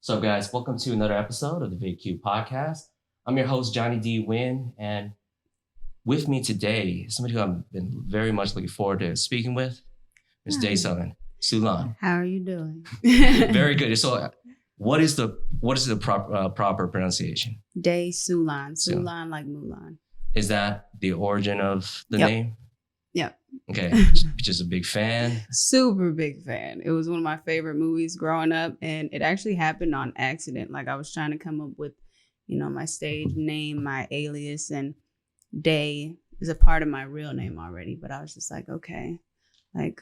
So, guys, welcome to another episode of the VietQ podcast. I'm your host, Johnny D. Wynn, and with me today is somebody who I've been very much looking forward to speaking with, Ms. Sulan. Sulan. How are you doing? Very good. So, what is the proper pronunciation? Day Sulan. Sulan like Mulan. Is that the origin of the Yep. name? Yep. Okay. Just a big fan. Super big fan. It was one of my favorite movies growing up, and it actually happened on accident. Like I was trying to come up with, my stage name, my alias, and Day is a part of my real name already. But I was just like, okay, I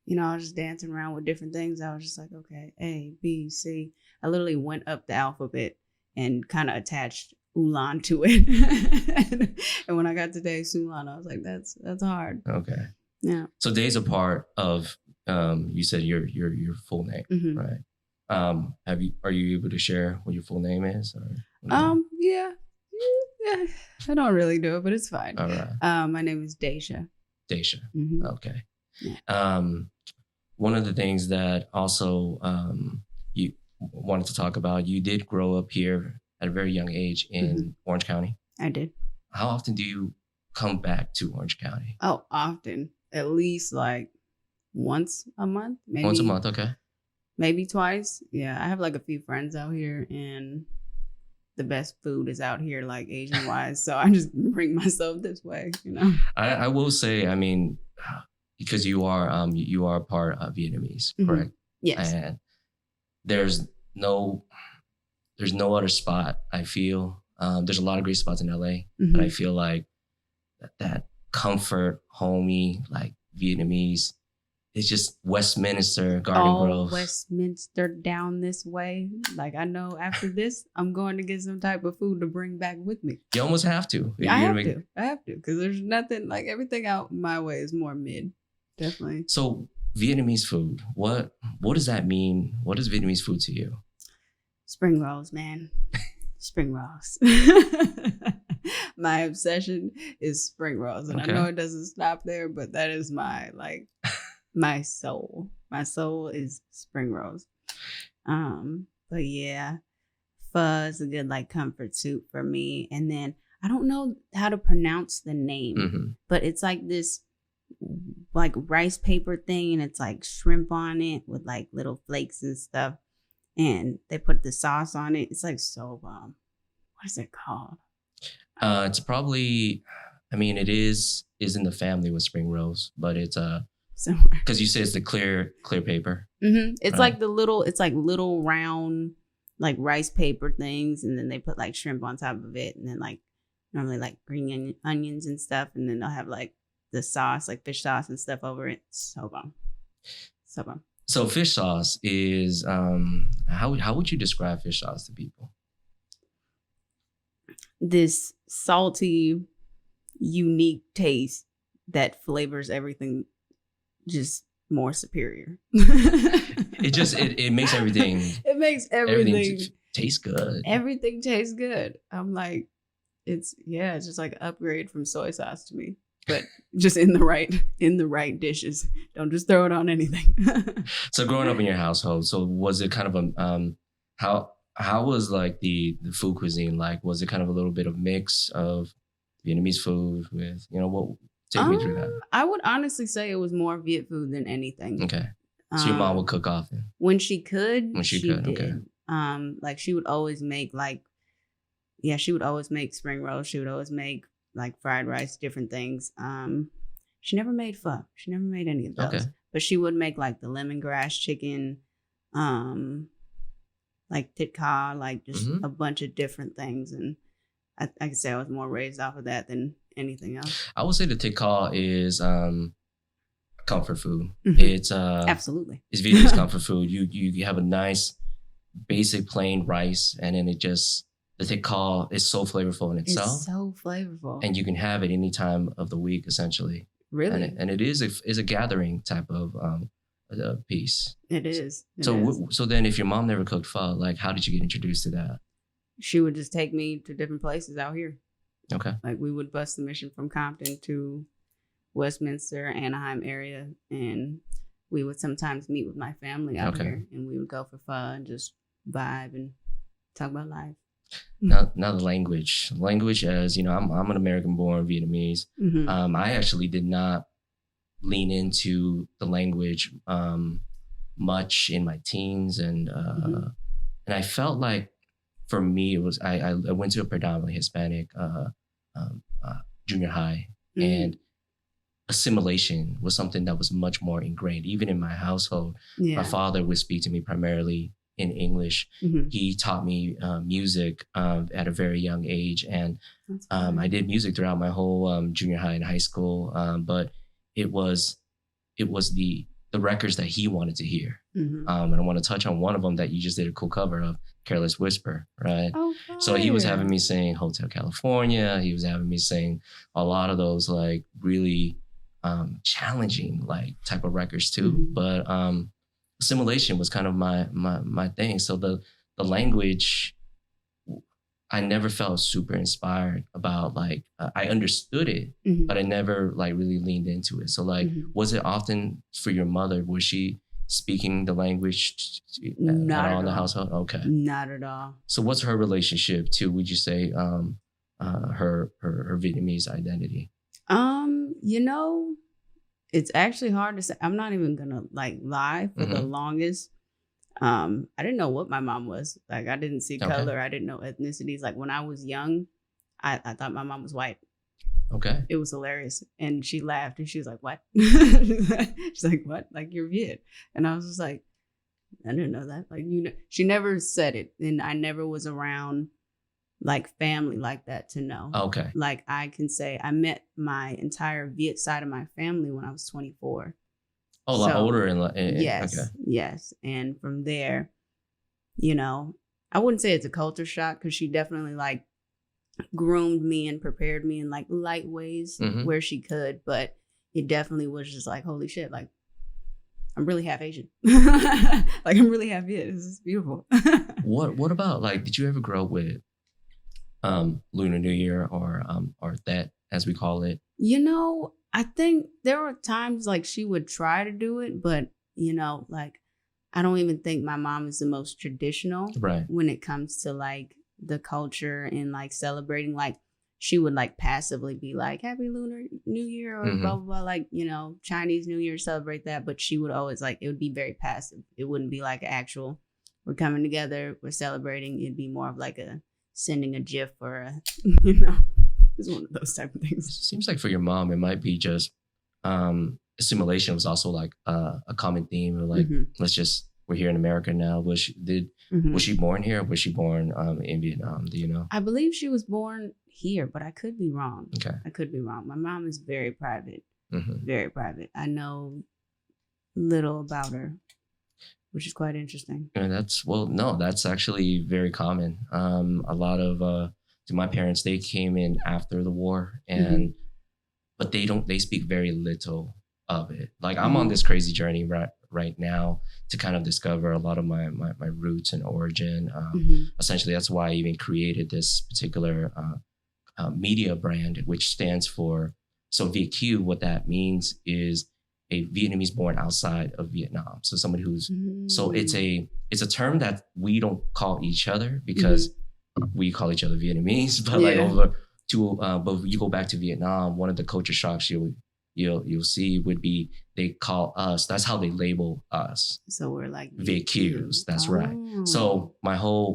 was just dancing around with different things. I was just like, okay, A, B, C. I literally went up the alphabet and kind of attached Ulan to it. And when I got to Day Sulan, I was like, that's hard. Okay. Yeah. So Day's a part of you said your full name, Mm-hmm. right? Are you able to share what your full name is? Yeah. I don't really do it, but it's fine. All right. My name is Daisha. Daisha. Mm-hmm. Okay. Yeah. One of the things that also you wanted to talk about, you did grow up here at a very young age in Orange County. I did. How often do you come back to Orange County? Oh, often. At least like once a month. Maybe Once a month, okay. Maybe twice. Yeah, I have like a few friends out here, and the best food is out here, like Asian wise. So I just bring myself this way, I will say, I mean, because you are part of Vietnamese, correct? Yes. And there's no other spot. I feel there's a lot of great spots in LA, but I feel like that comfort, homey, like Vietnamese. It's just Westminster, Garden Grove. Westminster down this way. Like I know after this, I'm going to get some type of food to bring back with me. You almost have to. I have to, because there's nothing like everything out my way is more mid. Definitely. So Vietnamese food, what does that mean? What is Vietnamese food to you? Spring rolls, man. Spring rolls. My obsession is spring rolls. And Okay. I know it doesn't stop there, but that is my soul. My soul is spring rolls. But yeah, pho is a good like comfort soup for me. And then I don't know how to pronounce the name, but it's like this like rice paper thing, and it's like shrimp on it with like little flakes and stuff. And they put the sauce on it. It's like so bomb. What is it called? It's probably, I mean, it is in the family with spring rolls, but it's somewhere. Because you say it's the clear paper. It's like little round like rice paper things, and then they put like shrimp on top of it, and then like normally like green onions and stuff, and then they'll have like the sauce, like fish sauce and stuff over it. So bomb. So bomb. So fish sauce is how would you describe fish sauce to people? This salty, unique taste that flavors everything just more superior. It makes everything. It makes everything taste good. Everything tastes good. I'm like, it's just like an upgrade from soy sauce to me, but just in the right dishes. Don't just throw it on anything. So growing up in your household, so was it kind of how was like the food cuisine like? Was it kind of a little bit of mix of Vietnamese food with, what? Take me through that. I would honestly say it was more Viet food than anything. Okay. So your mom would cook often? When she could. She did. Okay. Like she would always make she would always make spring rolls. She would always make like fried rice, different things. She never made pho. She never made any of those. Okay. But she would make like the lemongrass chicken, like thit kha, like just a bunch of different things. And I could say I was more raised off of that than anything else. I would say the thit kha is comfort food. It's absolutely, it's Vietnamese comfort food. You have a nice basic plain rice, and then the thit kha is so flavorful in itself. It's so flavorful, and you can have it any time of the week, essentially. Really, and it is a gathering type of piece. It is. So then, if your mom never cooked pho, like how did you get introduced to that? She would just take me to different places out here. Okay. Like we would bus the mission from Compton to Westminster, Anaheim area, and we would sometimes meet with my family out here, and we would go for pho and just vibe and talk about life. Now the language, as you know, I'm an American-born Vietnamese. I actually did not lean into the language much in my teens, and I felt like for me it was I went to a predominantly Hispanic junior high, and assimilation was something that was much more ingrained even in my household. My father would speak to me primarily in English. He taught me music at a very young age, and I did music throughout my whole junior high and high school. But it was the records that he wanted to hear. And I want to touch on one of them that you just did a cool cover of, Careless Whisper, right? Oh, so he was having me sing Hotel California. He was having me sing a lot of those like really challenging like type of records too. But assimilation was kind of my thing. So the language, I never felt super inspired about. Like I understood it, but I never like really leaned into it. So like, was it often for your mother? Was she speaking the language at all in the household? Okay, not at all. So what's her relationship to? Would you say her Vietnamese identity? You know, it's actually hard to say. I'm not even gonna like lie. For the longest, I didn't know what my mom was. Like I didn't see color. I didn't know ethnicities. Like when I was young, I thought my mom was white. Okay. It was hilarious. And she laughed and she was like, what? She's like, what? Like you're Viet. And I was just like, I didn't know that. Like, you know, she never said it. And I never was around like family like that to know. Okay. Like I can say I met my entire Viet side of my family when I was 24. Oh, a lot older and yes, okay. Yes. And from there, you know, I wouldn't say it's a culture shock because she definitely like groomed me and prepared me in like light ways where she could, but it definitely was just like, holy shit, like I'm really half Asian. Like I'm really half Viet. This is beautiful. What about like, did you ever grow up with Lunar New Year or Tet as we call it? You know, I think there were times like she would try to do it, but you know, like I don't even think my mom is the most traditional when it comes to like the culture and like celebrating. Like she would like passively be like Happy Lunar New Year or blah blah blah, like, you know, Chinese New Year, celebrate that, but she would always like, it would be very passive. It wouldn't be like actual we're coming together, we're celebrating. It'd be more of like a sending a GIF or a, you know, it's one of those type of things. Seems like for your mom it might be just assimilation was also like a common theme of like we're here in America now. Was she born here or was she born in Vietnam? Do you know? I believe she was born here, but I could be wrong. Okay. I could be wrong. My mom is very private. Very private. I know little about her, which is quite interesting. And that's actually very common. A lot of my parents, they came in after the war but they speak very little of it. Like I'm on this crazy journey right now to kind of discover a lot of my roots and origin. Essentially, that's why I even created this particular media brand, which stands for, so VietQ, what that means is a Vietnamese born outside of Vietnam. So somebody who's, so it's a term that we don't call each other because we call each other Vietnamese, but but you go back to Vietnam, one of the culture shocks you'll see would be they call us, that's how they label us. So we're like VietQs, that's right. So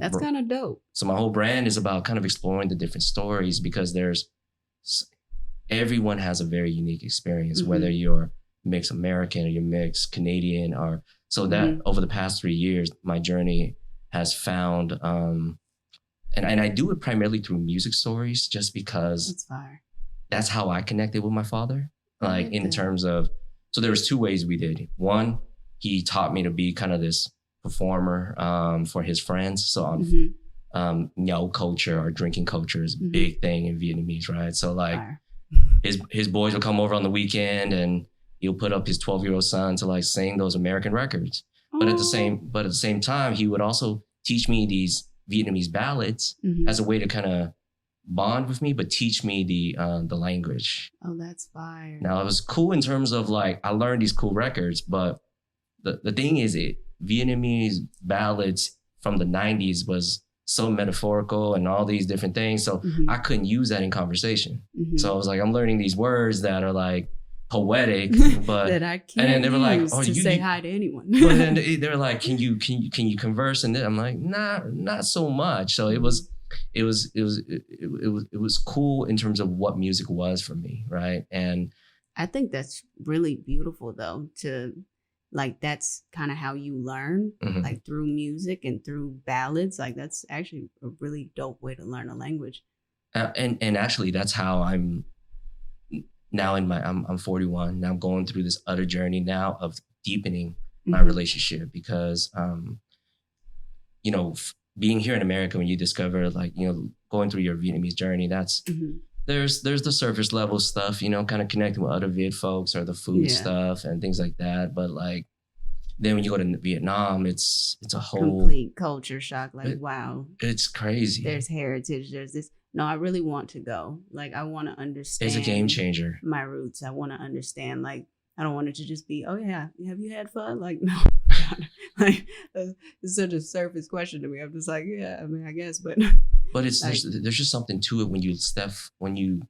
that's kind of dope. So my whole brand is about kind of exploring the different stories because everyone has a very unique experience, whether you're mixed American or you're mixed Canadian or, so that over the past 3 years, my journey has found, and I do it primarily through music stories just because that's how I connected with my father. Like in terms of, so there was 2 ways we did. One, he taught me to be kind of this performer for his friends. So Nhậu culture or drinking culture is a big thing in Vietnamese, right? So like his boys will come over on the weekend and he'll put up his 12-year-old son to like sing those American records. But at the same time, he would also teach me these Vietnamese ballads as a way to kind of bond with me, but teach me the language. Oh, that's fire. Now it was cool in terms of like, I learned these cool records, but the thing is Vietnamese ballads from the 90s was so metaphorical and all these different things. So I couldn't use that in conversation. So I was like, I'm learning these words that are like poetic, but that I can't and then they were like, use to say hi to anyone. But then they were like, can you converse? And then I'm like, not so much. So it was cool in terms of what music was for me, right? And I think that's really beautiful though, to like, that's kind of how you learn, like through music and through ballads. Like that's actually a really dope way to learn a language. And actually that's how I'm now I'm 41. Now I'm going through this other journey now of deepening my relationship because, you know, being here in America, when you discover like, you know, going through your Vietnamese journey, that's, there's the surface level stuff, you know, kind of connecting with other Viet folks or the food stuff and things like that. But like, then when you go to Vietnam, it's a whole complete culture shock. Like, wow, it's crazy. There's heritage. There's this. No, I really want to go. Like, I want to understand. It's a game changer. My roots. I want to understand. Like, I don't want it to just be, oh yeah, have you had fun? Like, no, like it's such a surface question to me. I'm just like, yeah, I mean, I guess, but it's like, there's just something to it when you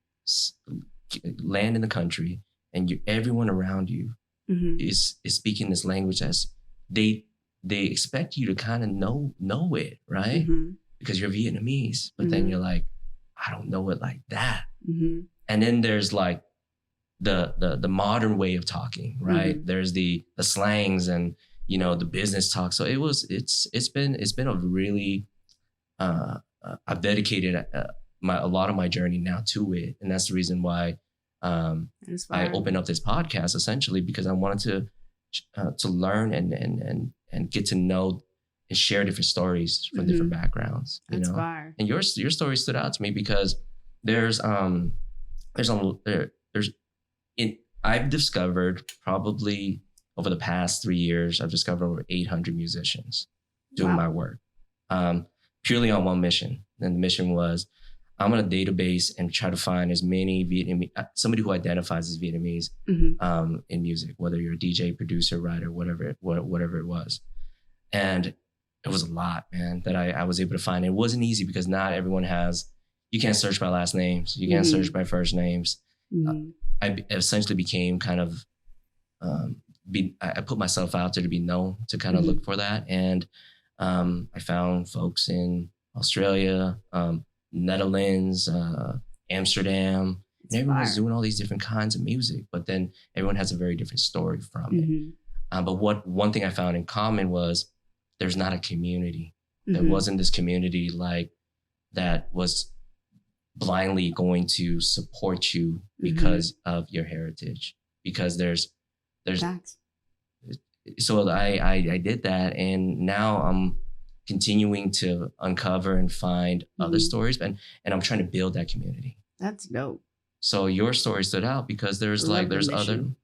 land in the country and everyone around you is speaking this language as they expect you to kind of know it, right? Because you're Vietnamese, but then you're like, I don't know it like that. And then there's like the modern way of talking, right? There's the slangs and, you know, the business talk. So it's been a really I've dedicated a lot of my journey now to it, and that's the reason why I opened up this podcast essentially, because I wanted to learn and get to know and share different stories from different backgrounds. You know, fire. And your story stood out to me because I've discovered probably over the past 3 years, I've discovered over 800 musicians doing my work, purely on one mission. And the mission was, I'm on a database and try to find as many Vietnamese, somebody who identifies as Vietnamese in music, whether you're a DJ, producer, writer, whatever it was. And it was a lot, man, that I was able to find. It wasn't easy because not everyone you can't search by last names. You can't search by first names. I essentially became kind of, I put myself out there to be known, to kind of look for that. And I found folks in Australia, Netherlands, Amsterdam, and everyone was doing all these different kinds of music, but then everyone has a very different story from it. But one thing I found in common was there's not a community. There wasn't this community like that was blindly going to support you because of your heritage, because there's Facts. So I did that, and now I'm continuing to uncover and find other stories, and I'm trying to build that community. That's dope. So your story stood out because there's other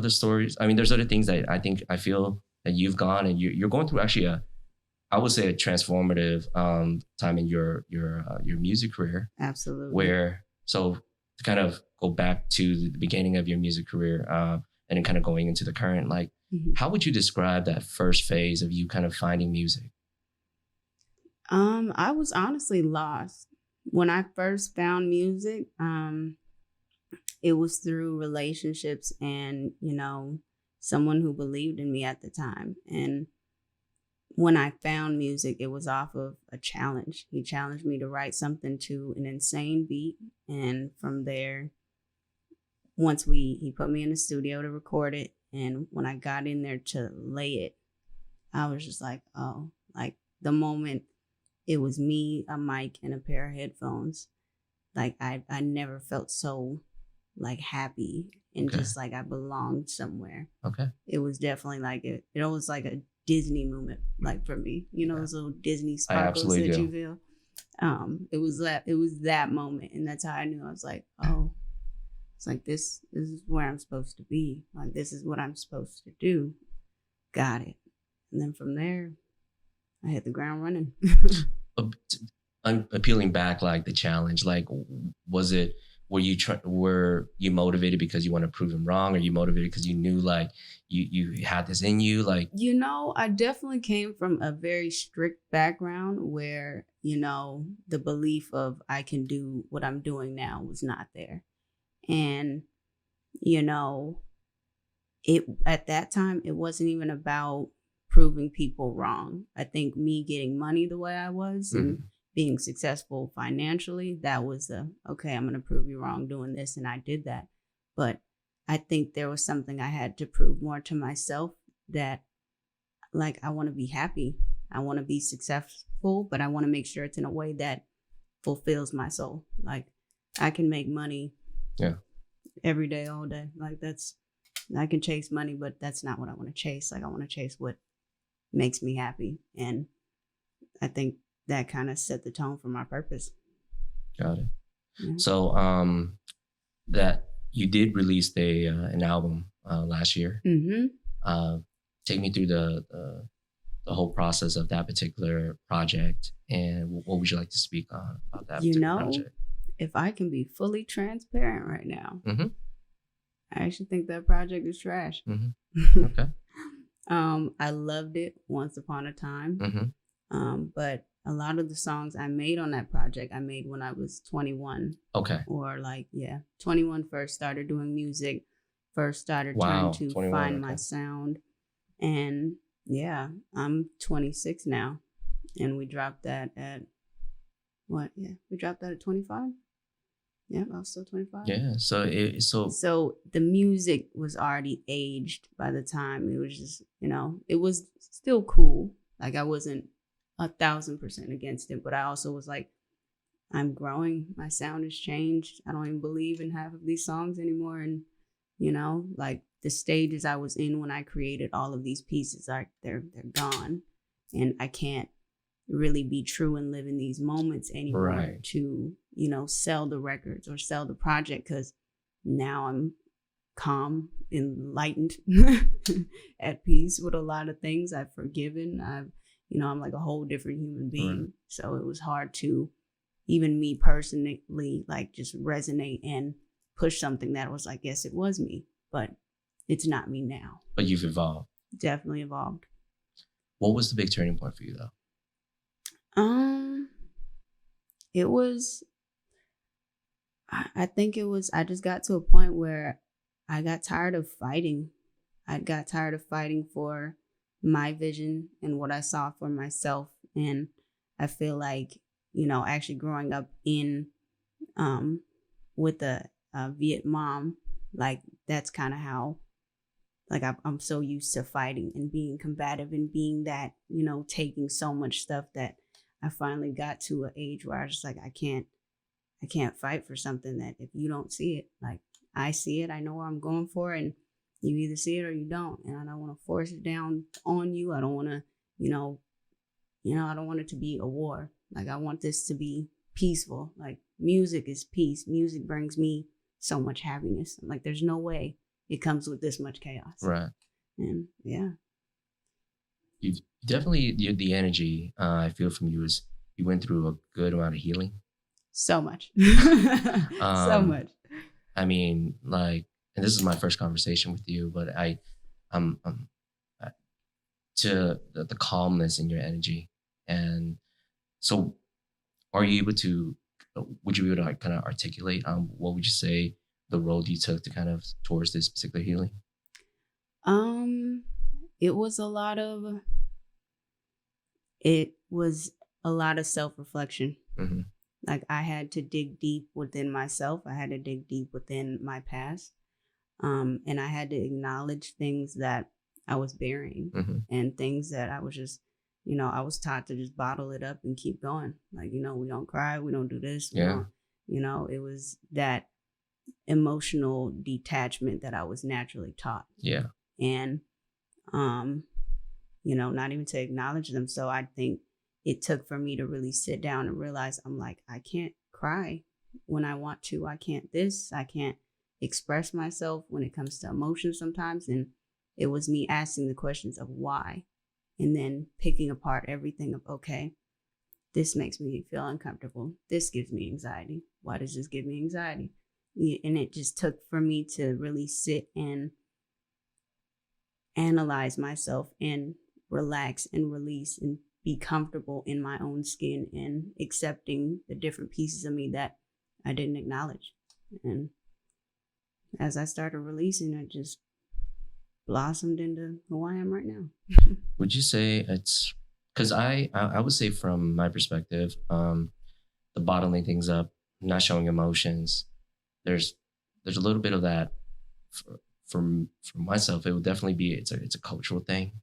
stories. I mean, there's other things that I feel that you've gone and you're going through actually I would say a transformative time in your music career. Absolutely. So to kind of go back to the beginning of your music career and then kind of going into the current, like, how would you describe that first phase of you kind of finding music? I was honestly lost. When I first found music, it was through relationships and, you know, someone who believed in me at the time. And when I found music, it was off of a challenge. He challenged me to write something to an insane beat. And from there, once he put me in the studio to record it. And when I got in there to lay it, I was just like, oh, like the moment it was me, a mic, and a pair of headphones. Like I never felt so like happy and just like I belonged somewhere. Okay. It was definitely like it was like a Disney moment, like for me, you know, those little Disney sparkles that you feel. It was that moment, and that's how I knew. I was like, oh, it's like this is where I'm supposed to be. Like this is what I'm supposed to do. Got it. And then from there, I hit the ground running. Appealing back, like the challenge, like was it were you motivated because you want to prove him wrong? Or you motivated because you knew like you had this in you? Like, you know, I definitely came from a very strict background where, you know, the belief of I can do what I'm doing now was not there. And, you know, it at that time, it wasn't even about proving people wrong. I think me getting money the way I was and being successful financially, that was okay, I'm going to prove you wrong doing this. And I did that. But I think there was something I had to prove more to myself, that like, I want to be happy. I want to be successful, but I want to make sure it's in a way that fulfills my soul. Like, I can make money every day, all day. Like, I can chase money, but that's not what I want to chase. Like, I want to chase what makes me happy. And I think that kind of set the tone for my purpose. Got it. Yeah. So that you did release an album last year. Take me through the whole process of that particular project, and what would you like to speak on about that particular project? If I can be fully transparent right now, I actually think that project is trash. Okay. I loved it once upon a time, but a lot of the songs I made on that project, I made when I was 21. Okay. Or 21 first started doing music, first started trying to find my sound. And I'm 26 now. And we dropped that at what? Yeah, we dropped that at 25. Yeah, I was still 25. Yeah, so the music was already aged by the time. It was just, it was still cool. Like, I wasn't 1,000% against it, but I also was like, I'm growing. My sound has changed. I don't even believe in half of these songs anymore. And, like, the stages I was in when I created all of these pieces, they're gone. And I can't really be true and live in these moments anymore to, sell the records or sell the project, because now I'm calm, enlightened, at peace with a lot of things. I've forgiven. I'm like a whole different human being. So it was hard to, even me personally, like, just resonate and push something that was like, yes, it was me, but it's not me now. But you've evolved. Definitely evolved. What was the big turning point for you, though? I think it was, I just got to a point where I got tired of fighting. I got tired of fighting for my vision and what I saw for myself. And I feel like, actually growing up with a Viet mom, like, that's kind of how, like, I'm so used to fighting and being combative and being that, taking so much stuff, that I finally got to an age where I was just like, I can't fight for something that if you don't see it, like, I see it, I know where I'm going for, and you either see it or you don't. And I don't want to force it down on you. I don't want to, I don't want it to be a war. Like, I want this to be peaceful. Like, music is peace. Music brings me so much happiness. Like, there's no way it comes with this much chaos. Right. And yeah. You've definitely, the energy I feel from you is you went through a good amount of healing. So much. So much. I mean, like, and this is my first conversation with you, but to the calmness in your energy. And so would you be able to, like, kind of articulate what would you say the road you took to kind of towards this particular healing? It was a lot of self-reflection. Like, I had to dig deep within myself. I had to dig deep within my past. And I had to acknowledge things that I was burying and things that I was just, I was taught to just bottle it up and keep going. Like, we don't cry. We don't do this. Yeah. It was that emotional detachment that I was naturally taught. Yeah. And, not even to acknowledge them. So I think it took for me to really sit down and realize, I'm like, I can't cry when I want to. I can't express myself when it comes to emotions sometimes. And it was me asking the questions of why, and then picking apart everything of, okay, this makes me feel uncomfortable. This gives me anxiety. Why does this give me anxiety? And it just took for me to really sit and analyze myself and relax and release and be comfortable in my own skin and accepting the different pieces of me that I didn't acknowledge. And as I started releasing, it just blossomed into who I am right now. Would you say it's because I would say from my perspective, the bottling things up, not showing emotions, there's a little bit of that for myself. It would definitely be it's a cultural thing,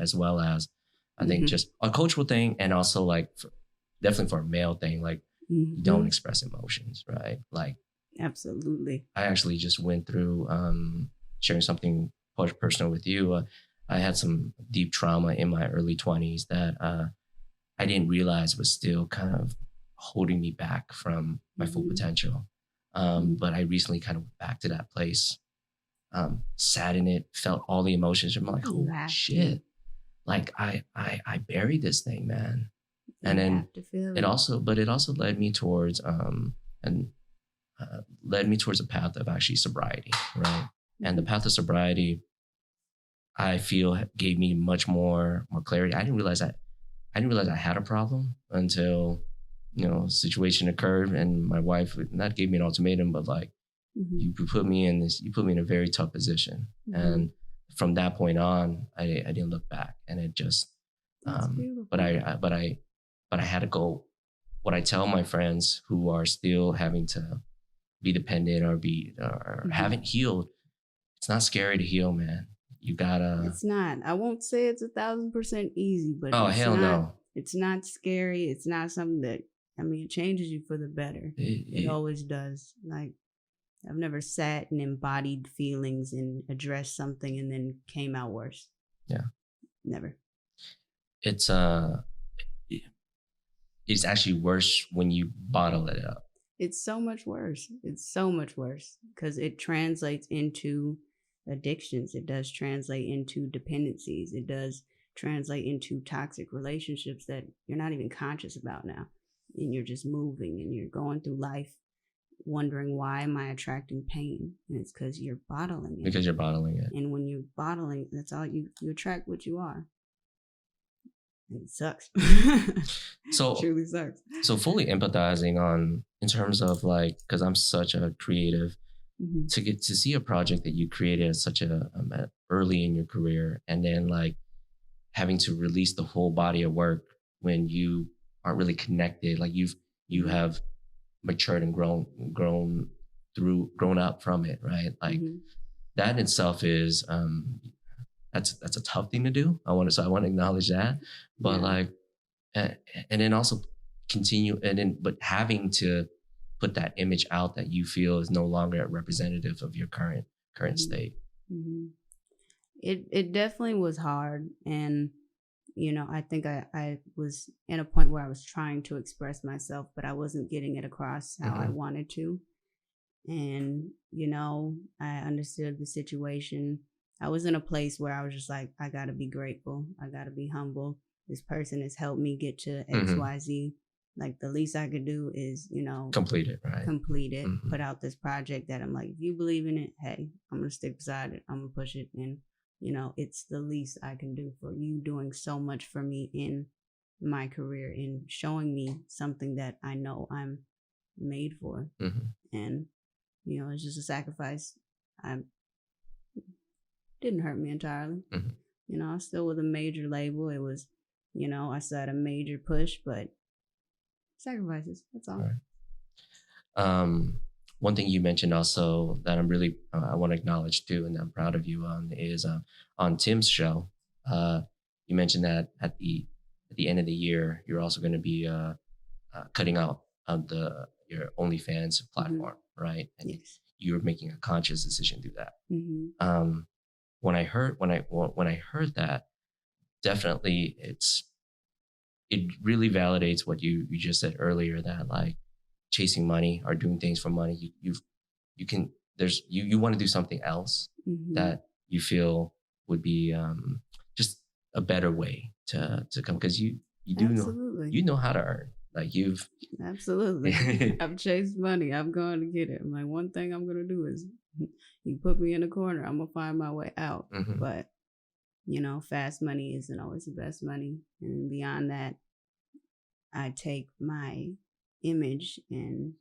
as well as I think just a cultural thing, and also like definitely for a male thing, like you don't express emotions, right? Like absolutely. I actually just went through sharing something personal with you. I had some deep trauma in my early 20s that I didn't realize was still kind of holding me back from my full potential. But I recently kind of went back to that place, sat in it, felt all the emotions. I'm like, oh shit. Like I buried this thing, man. And then it also led me towards led me towards a path of actually sobriety, right? And the path of sobriety, I feel gave me much more clarity. I didn't realize I had a problem until, situation occurred, and my wife not gave me an ultimatum, but like, you put me in a very tough position. And from that point on, I didn't look back, and it just, but I had to go. What I tell my friends who are still having to be dependent or haven't healed, it's not scary to heal, man. You gotta. It's not. I won't say it's 1,000% easy, but no. It's not scary. It's not something that, it changes you for the better. It always does. Like, I've never sat and embodied feelings and addressed something and then came out worse. Yeah. Never. It's actually worse when you bottle it up. It's so much worse. It's so much worse because it translates into addictions. It does translate into dependencies. It does translate into toxic relationships that you're not even conscious about now. And you're just moving and you're going through life wondering, why am I attracting pain? And it's because you're bottling it. Because you're bottling it. And when you're bottling, that's all you attract what you are. It sucks. So it truly sucks. So fully empathizing in terms of like, because I'm such a creative, to get to see a project that you created at such a early in your career, and then like having to release the whole body of work when you aren't really connected, like you have matured and grown up from it, right? Like that in itself is that's a tough thing to do. I want to acknowledge that, but like, and then also continue, but having to put that image out that you feel is no longer representative of your current state. It definitely was hard, and I think I was in a point where I was trying to express myself, but I wasn't getting it across how I wanted to. And I understood the situation. I was in a place where I was just like, I gotta be grateful, I gotta be humble. This person has helped me get to XYZ. Like, the least I could do is, complete it, right? Put out this project that I'm like, if you believe in it, hey, I'm going to stick beside it. I'm going to push it. And, it's the least I can do for you, doing so much for me in my career and showing me something that I know I'm made for. And, it's just a sacrifice. Didn't hurt me entirely. I was still with a major label. It was, I still had a major push, but sacrifices, that's all. Right. One thing you mentioned also that I'm really I want to acknowledge too, and I'm proud of you on, is on Tim's show. You mentioned that at the end of the year, you're also going to be cutting out your OnlyFans platform, right? And yes. You're making a conscious decision to do that. When I heard that, definitely it really validates what you just said earlier, that like chasing money or doing things for money, you want to do something else that you feel would be just a better way to come, because you do know how to earn. Like you've absolutely. I've chased money. I'm going to get it. I'm like, one thing I'm gonna do is you put me in a corner, I'm gonna find my way out. But fast money isn't always the best money. And beyond that, I take my image, and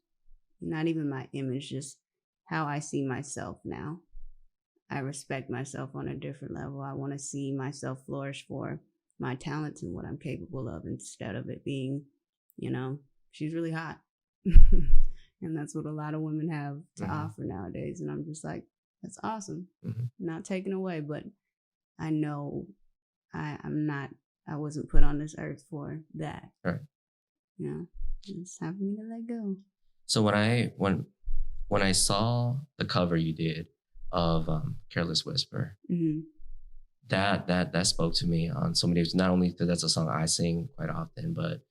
not even my image, just how I see myself now. I respect myself on a different level. I want to see myself flourish for my talents and what I'm capable of, instead of it being, she's really hot. And that's what a lot of women have to offer nowadays. And I'm just like, that's awesome. Not taken away, but I know I wasn't put on this earth for that. Right. It's time for me to let go. So when I saw the cover you did of Careless Whisper, that spoke to me on so many ways. Not only because that's a song I sing quite often, but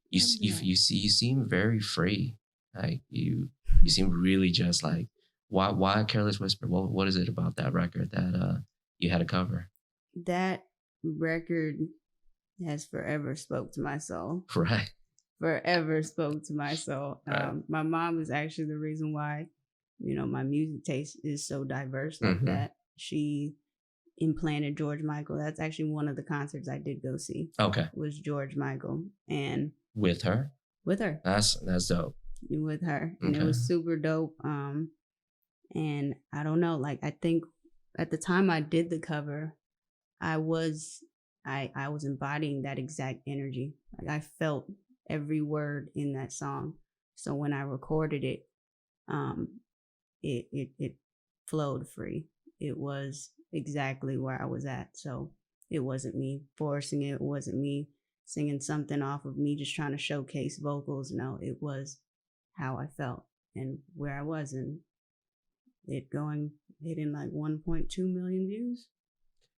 you seem very free. Like you seem really just like, why Careless Whisper? What is it about that record that you had to cover? That record has forever spoke to my soul. Right. Forever spoke to my soul. Right. My mom is actually the reason why, my music taste is so diverse like that. She implanted George Michael. That's actually one of the concerts I did go see. Okay. Was George Michael. And with her? With her. That's dope. With her. And it was super dope. And I don't know, like I think at the time I did the cover, I was embodying that exact energy. Like I felt every word in that song. So when I recorded it, it flowed free. It was exactly where I was at. So it wasn't me forcing it. It wasn't me singing something off of me just trying to showcase vocals. No, it was how I felt and where I was, and hitting like 1.2 million views.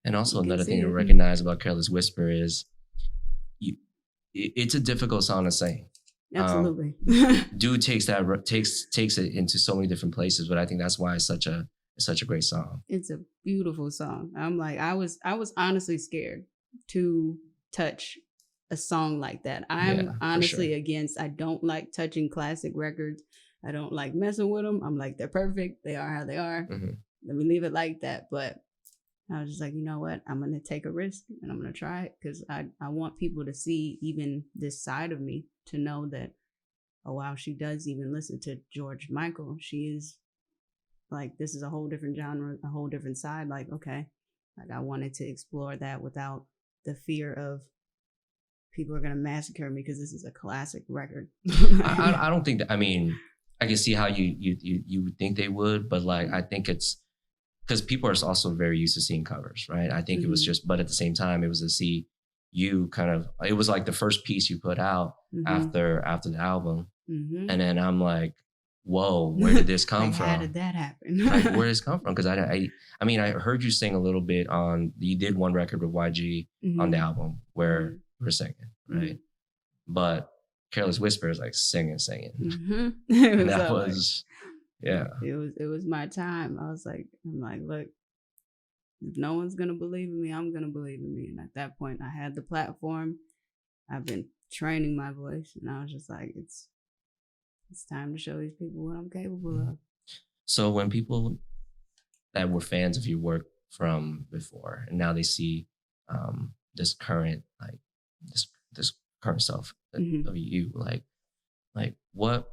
And also another thing to recognize about Careless Whisper is it's a difficult song to sing. Absolutely. Dude takes it into so many different places, but I think that's why it's such a great song. It's a beautiful song. I'm like, I was honestly scared to touch a song like that. I'm honestly against, I don't like touching classic records. I don't like messing with them. I'm like, they're perfect. They are how they are. Let me leave it like that. But I was just like, you know what? I'm going to take a risk and I'm going to try it because I want people to see even this side of me, to know that, oh, wow, she does even listen to George Michael. She is like, this is a whole different genre, a whole different side. Like, okay, like I wanted to explore that without the fear of people are going to massacre me because this is a classic record. I don't think that, I mean, I can see how you would think they would, but like, I think it's, because people are also very used to seeing covers, right? I think it was just, but at the same time, it was to see you kind of, it was like the first piece you put out after the album. And then I'm like, whoa, where did this come from? How did that happen? Like, where did this come from? Because I mean, I heard you sing a little bit you did one record with YG on the album where we're singing, right? But Careless Whisper is like singing. And that was... Yeah. It was my time. I'm like, look, if no one's going to believe in me, I'm going to believe in me. And at that point, I had the platform. I've been training my voice. And I was just like, it's time to show these people what I'm capable of. So when people that were fans of your work from before, and now they see this current, like this current self of you, like what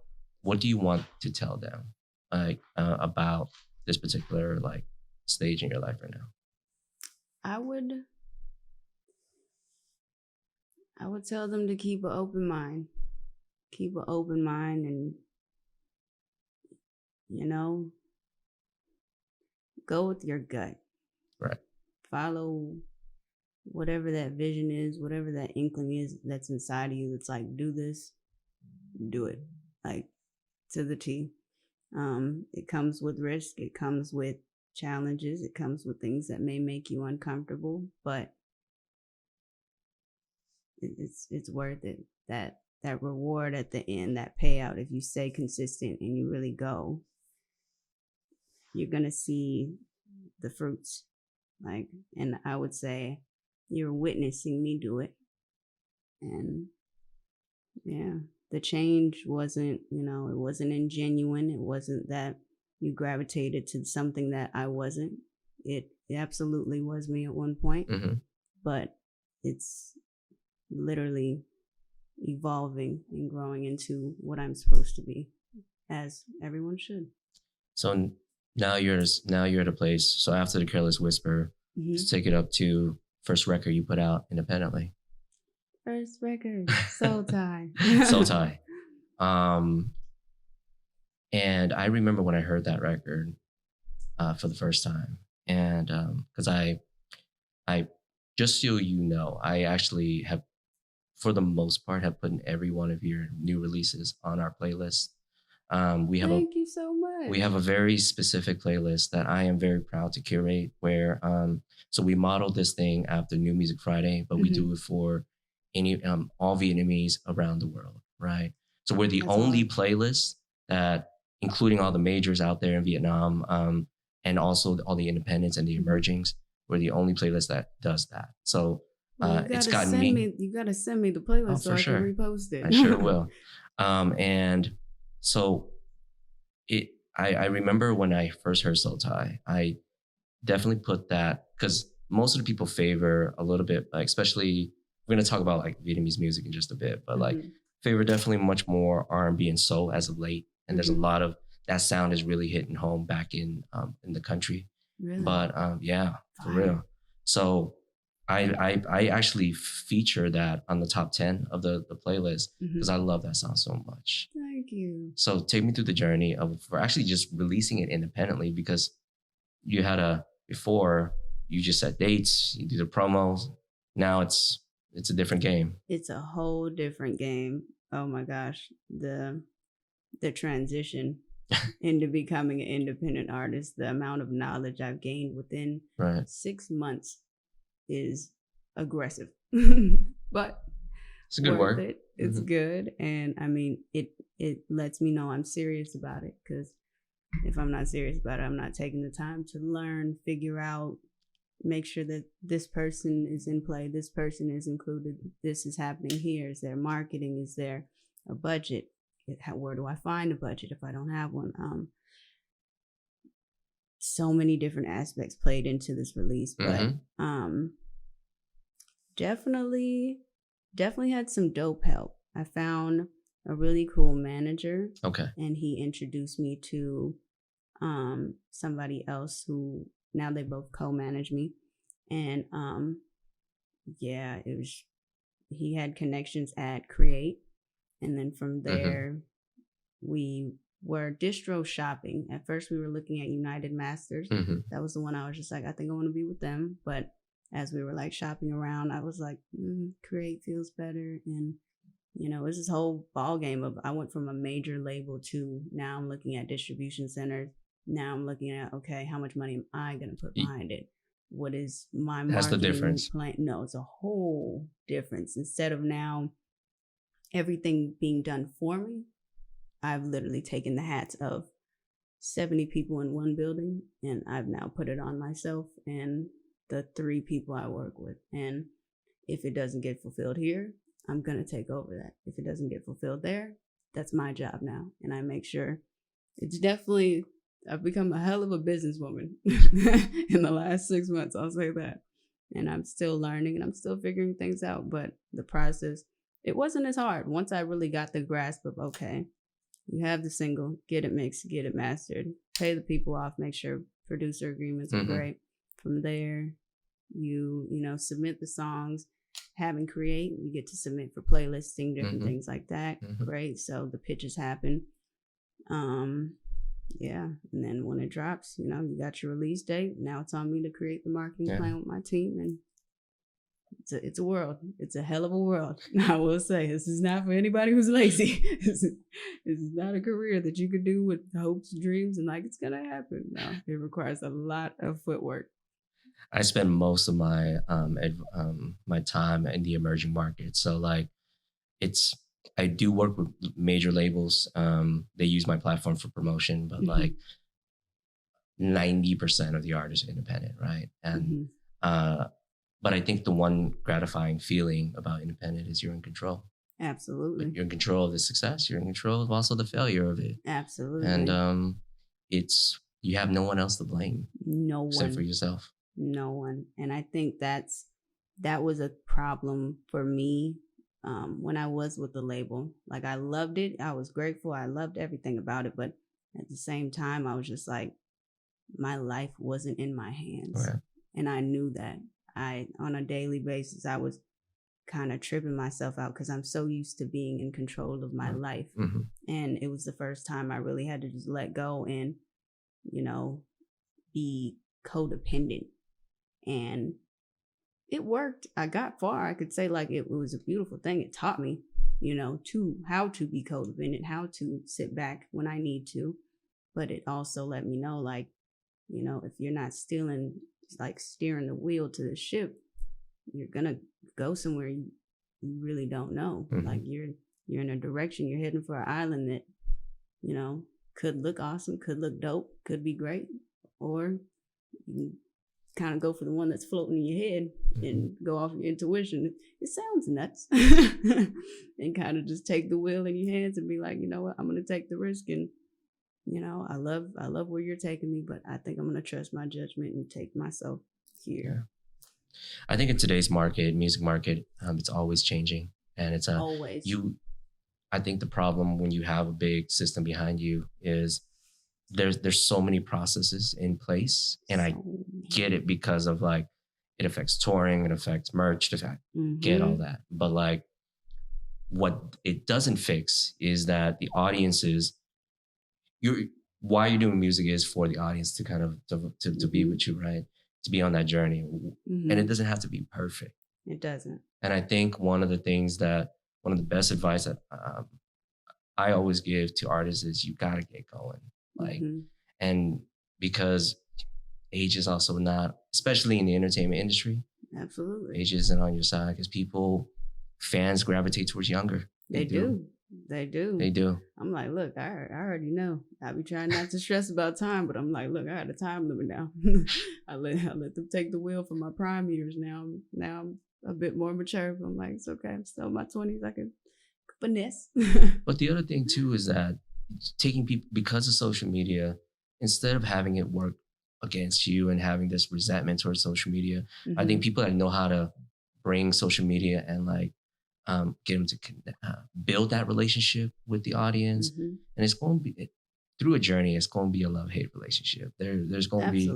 do you want to tell them? Like about this particular like stage in your life right now? I would tell them to keep an open mind. Keep an open mind and, go with your gut. Right. Follow whatever that vision is, whatever that inkling is that's inside of you that's like, do this, do it. Like to the T. It comes with risk. It comes with challenges. It comes with things that may make you uncomfortable, but it's worth it. That reward at the end, that payout, if you stay consistent and you really go, you're gonna see the fruits. Like, and I would say you're witnessing me do it. And yeah, the change wasn't, it wasn't ingenuine. It wasn't that you gravitated to something that I wasn't. It absolutely was me at one point, but it's literally evolving and growing into what I'm supposed to be, as everyone should. So now you're at a place. So after the Careless Whisper, let's take it up to first record you put out independently. First record, Soul Tie. Soul Tie. And I remember when I heard that record for the first time, and because I just so you know, I actually have, for the most part, have put in every one of your new releases on our playlist. Thank you so much. We have a very specific playlist that I am very proud to curate, where so we modeled this thing after New Music Friday, but we do it for all Vietnamese around the world, right? So we're the only playlist that, including all the majors out there in Vietnam, and also all the independents and the emergings, we're the only playlist that does that. So it's gotten me. You gotta send me the playlist so I can repost it. I sure will. And so I remember when I first heard Soul Tie, I definitely put that, because most of the people favor a little bit, like, especially, we're going to talk about like Vietnamese music in just a bit, but like favor definitely much more R&B and soul as of late. And there's a lot of that sound is really hitting home back in the country. Really? But yeah, for real. So I actually feature that on the top 10 of the playlist because I love that song so much. Thank you. So take me through the journey for actually just releasing it independently, because you had before you just set dates, you do the promos. Now it's a different game. It's a whole different game. Oh my gosh. The transition into becoming an independent artist, the amount of knowledge I've gained within 6 months is aggressive. But it's a good work. It's good. And I mean, it lets me know I'm serious about it, because if I'm not serious about it, I'm not taking the time to learn, figure out, make sure that this person is in play, this person is included, this is happening here. Is there marketing? Is there a budget? Where do I find a budget if I don't have one? So many different aspects played into this release, but definitely had some dope help. I found a really cool manager. Okay. And he introduced me to somebody else who now they both co-manage me. And yeah, he had connections at Create. And then from there, we were distro shopping. At first, we were looking at United Masters. That was the one I was just like, I think I want to be with them. But as we were like shopping around, I was like, Create feels better. And, it's this whole ball game of, I went from a major label to now I'm looking at distribution centers. Now I'm looking at, okay, how much money am I going to put behind it? What is my marketing That's the difference. plan? No, it's a whole difference. Instead of now everything being done for me, I've literally taken the hats of 70 people in one building, and I've now put it on myself and the 3 people I work with. And if it doesn't get fulfilled here, I'm going to take over that. If it doesn't get fulfilled there, that's my job now. And I make sure it's definitely, I've become a hell of a businesswoman in the last 6 months. I'll say that. And I'm still learning and I'm still figuring things out. But the process, it wasn't as hard once I really got the grasp of, okay, you have the single, get it mixed, get it mastered, pay the people off, make sure producer agreements are great. From there, you submit the songs, having Create, you get to submit for playlisting, different things like that. Great. So the pitches happen. Yeah. And then when it drops, you got your release date. Now it's on me to create the marketing plan with my team. And it's a world. It's a hell of a world. I will say, this is not for anybody who's lazy. This is not a career that you could do with hopes, dreams, and like it's going to happen. No, it requires a lot of footwork. I spend most of my my time in the emerging market. So like I do work with major labels. They use my platform for promotion, but like 90% of the artists are independent, right? And but I think the one gratifying feeling about independent is you're in control. Absolutely. You're in control of the success. You're in control of also the failure of it. Absolutely. And you have no one else to blame. No one. Except for yourself. No one. And I think that was a problem for me when I was with the label. Like, I loved it. I was grateful. I loved everything about it. But at the same time, I was just like, my life wasn't in my hands. Right. And I knew that. On a daily basis, I was kind of tripping myself out because I'm so used to being in control of my life. Mm-hmm. And it was the first time I really had to just let go and, be codependent. And it worked. I got far. I could say, like, it was a beautiful thing. It taught me, how to be codependent, how to sit back when I need to. But it also let me know, like, if you're not steering the wheel to the ship, you're gonna go somewhere you really don't know. Mm-hmm. Like, you're in a direction, you're heading for an island that, could look awesome, could look dope, could be great, or you kind of go for the one that's floating in your head and go off your intuition. It sounds nuts. And kind of just take the wheel in your hands and be like, you know what, I'm gonna take the risk, and I love where you're taking me, but I think I'm gonna trust my judgment and take myself here. I think in today's music market, it's always changing, and it's always. I think the problem when you have a big system behind you is there's so many processes in place, and I get it because of, like, it affects touring, it affects merch, get all that, but, like, what it doesn't fix is that the audiences. Why you're doing music is for the audience to kind of to be with you, right? To be on that journey. And it doesn't have to be perfect. It doesn't. And I think one of the best advice that I always give to artists is you gotta get going. Like, and because age is also not, especially in the entertainment industry. Absolutely. Age isn't on your side because fans gravitate towards younger. They do. They do. They do. I'm like, look, I already know. I be trying not to stress about time, but I'm like, look, I got a time limit now. I let them take the wheel for my prime years now. Now I'm a bit more mature, but I'm like, it's okay. I'm still in my 20s. I can finesse. But the other thing too is that taking people, because of social media, instead of having it work against you and having this resentment towards social media, I think people that know how to bring social media and, like, get them to build that relationship with the audience. And it's going to be, through a journey, it's going to be a love-hate relationship. There's going to be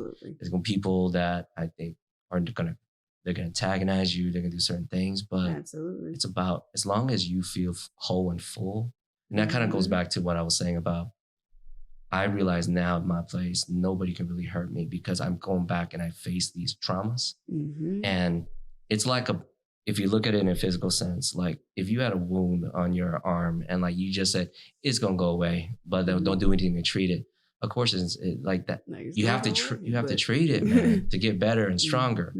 people that I think they're going to antagonize you, they're going to do certain things, but it's about, as long as you feel whole and full. And that kind of goes back to what I was saying about, I realize now in my place, nobody can really hurt me because I'm going back and I face these traumas. And it's like if you look at it in a physical sense, like, if you had a wound on your arm and, like, you just said it's gonna go away, but don't do anything to treat it. Of course, it's like that. You have to treat it, man, to get better and stronger.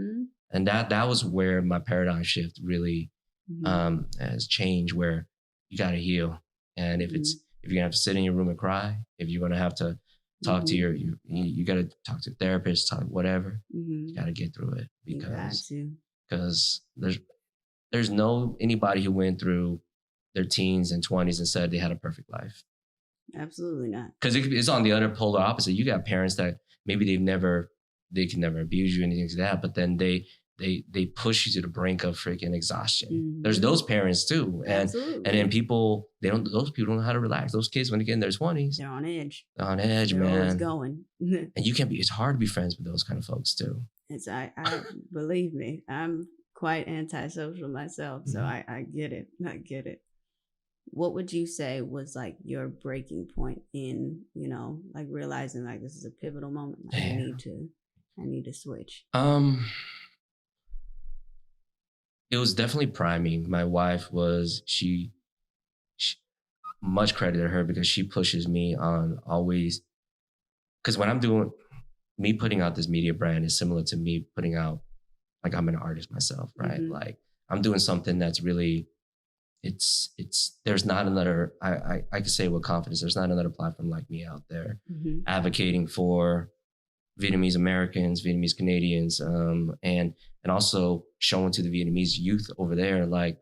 And that was where my paradigm shift really has changed. Where you got to heal, and if you're gonna have to sit in your room and cry, if you're gonna have to talk to you got to talk to a therapist, talk whatever. You got to get through it because there's no anybody who went through their teens and 20s and said they had a perfect life. Absolutely not. Because it's on the other polar opposite. You got parents that maybe they can never abuse you, anything like that, but then they push you to the brink of freaking exhaustion. There's those parents too. And then those people don't know how to relax. Those kids, when they get in their 20s, they're on edge. They're on edge, man. They're always going. And it's hard to be friends with those kind of folks too. I believe me, I'm quite antisocial myself, so I get it. I get it. What would you say was, like, your breaking point in, like, realizing, like, this is a pivotal moment? Like, I need to switch. It was definitely priming. My wife was, she much credit to her because she pushes me on always, because when I'm doing, me putting out this media brand is similar to me putting out, like, I'm an artist myself, right? Like, I'm doing something that's really, there's not another, I can say with confidence, there's not another platform like me out there advocating for Vietnamese Americans, Vietnamese Canadians, and also showing to the Vietnamese youth over there, like,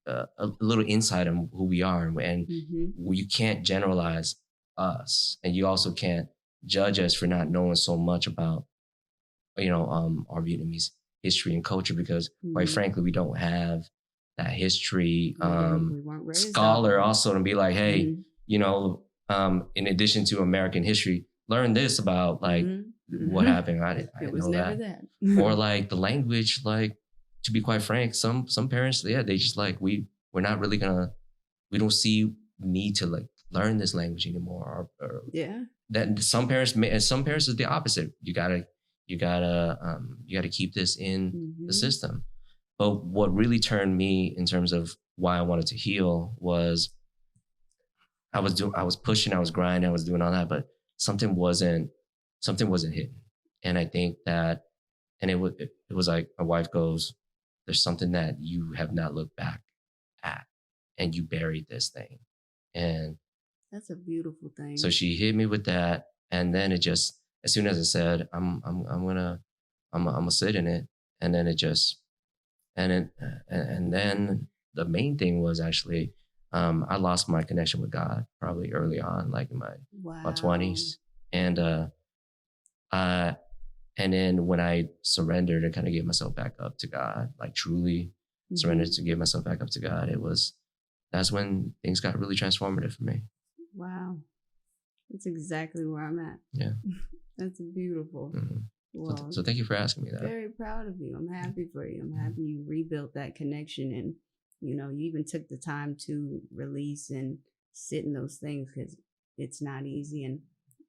a little insight on who we are, and you can't generalize us, and you also can't judge us for not knowing so much about, our Vietnamese history and culture, because quite frankly, we don't have that history scholar also to be like, hey, in addition to American history, learn this about like what happened. I didn't know that. Or like the language, like, to be quite frank, some parents, they just like, we're not really we don't see need to like learn this language anymore. Or that some parents is the opposite. You gotta keep this in the system. But what really turned me in terms of why I wanted to heal was I was pushing, I was grinding, I was doing all that, but something wasn't hitting. And I think that, and it was like, my wife goes, there's something that you have not looked back at, and you buried this thing. And that's a beautiful thing. So she hit me with that. And then it just, as soon as I said, I'm gonna sit in it. And then it just, and then the main thing was actually, I lost my connection with God probably early on, like in my 20s. And then when I surrendered and kind of gave myself back up to God, like truly surrendered to give myself back up to God, that's when things got really transformative for me. Wow. That's exactly where I'm at. Yeah. That's beautiful. Well, so thank you for asking me that. Very proud of you. I'm happy for you. I'm happy you rebuilt that connection, and you even took the time to release and sit in those things, because it's not easy. And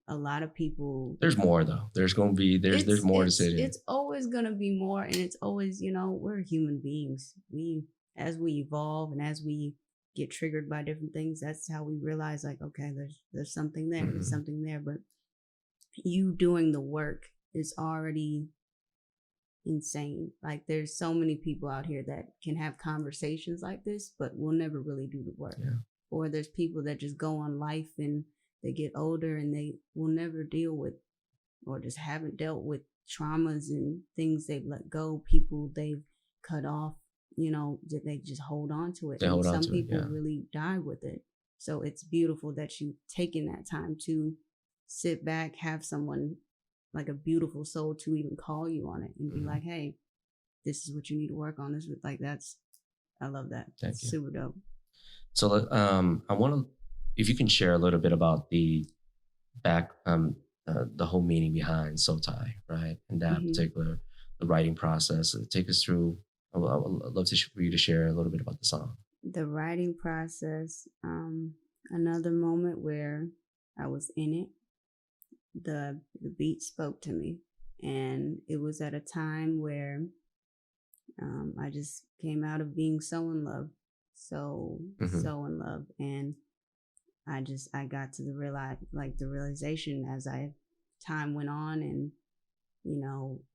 a lot of people, there's more though. There's more to sit in. It's always gonna be more, and it's always, we're human beings. As we evolve and as we get triggered by different things, that's how we realize, like, okay, there's something there. There's something there. But you doing the work is already insane. Like, there's so many people out here that can have conversations like this, but will never really do the work. Yeah. Or there's people that just go on life and they get older and they will never deal with, or just haven't dealt with traumas and things they've let go, people they've cut off, that they just hold on to it. And some people really die with it. So it's beautiful that you've taken that time to sit back, have someone like a beautiful soul to even call you on it and be like, hey, this is what you need to work on. This is like, I love that. Thank you. Super dope. So I want to, if you can share a little bit about the whole meaning behind Soul Tie, right? And that particular, the writing process. Take us through. I would love for you to share a little bit about the song. The writing process, another moment where I was in it. The beat spoke to me, and it was at a time where I just came out of being so in love, so in love, and I got to the realization as time went on, and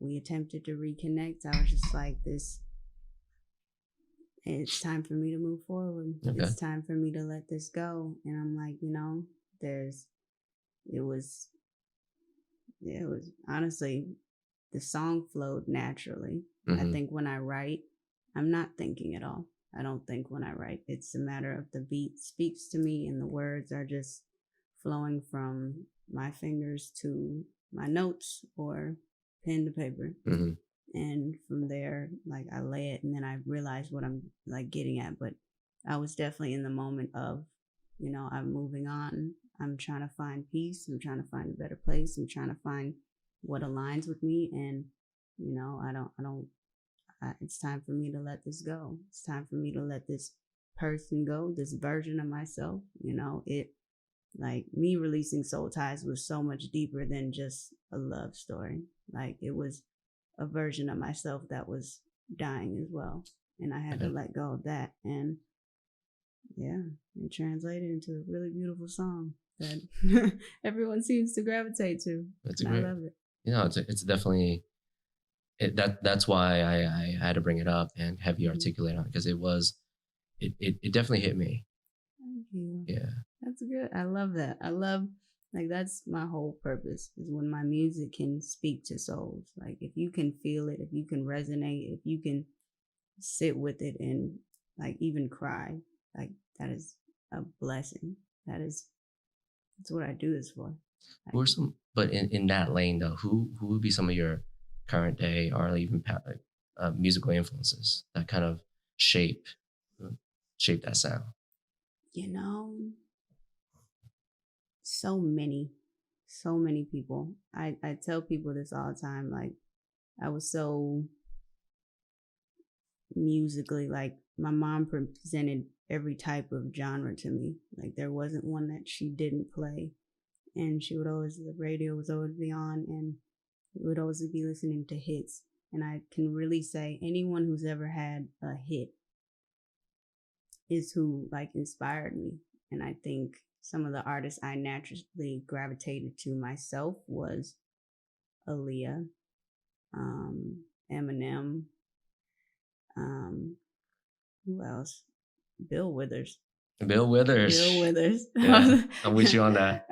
we attempted to reconnect. I was just like, it's time for me to move forward. Okay. It's time for me to let this go. And I'm like, it was honestly, the song flowed naturally. I think when I write, I'm not thinking at all. I don't think when I write. It's a matter of the beat speaks to me, and the words are just flowing from my fingers to my notes or pen to paper. And from there, like, I lay it, and then I realize what I'm like getting at. But I was definitely in the moment of, I'm moving on. I'm trying to find peace. I'm trying to find a better place. I'm trying to find what aligns with me. And, it's time for me to let this go. It's time for me to let this person go, this version of myself. Like, me releasing Soul Ties was so much deeper than just a love story. Like, it was a version of myself that was dying as well. And I had to let go of that. And it translated into a really beautiful song that everyone seems to gravitate to. I love it. It's definitely that's why I had to bring it up and have you articulate on it, because it definitely hit me. Thank you. Yeah, that's good. I love that. I love, like, that's my whole purpose, is when my music can speak to souls. Like, if you can feel it, if you can resonate, if you can sit with it and like even cry. Like that is a blessing. That's what I do this for. Who are some, but in that lane though, who would be some of your current day or even musical influences that kind of shape that sound? You know, so many people. I tell people this all the time. Like, I was so musically, like, my mom presented every type of genre to me. Like, there wasn't one that she didn't play. And she would always, the radio was always be on, and we would always be listening to hits. And I can really say anyone who's ever had a hit is who, like, inspired me. And I think some of the artists I naturally gravitated to myself was Aaliyah, Eminem, who else? Bill Withers. Yeah, I'm with you on that.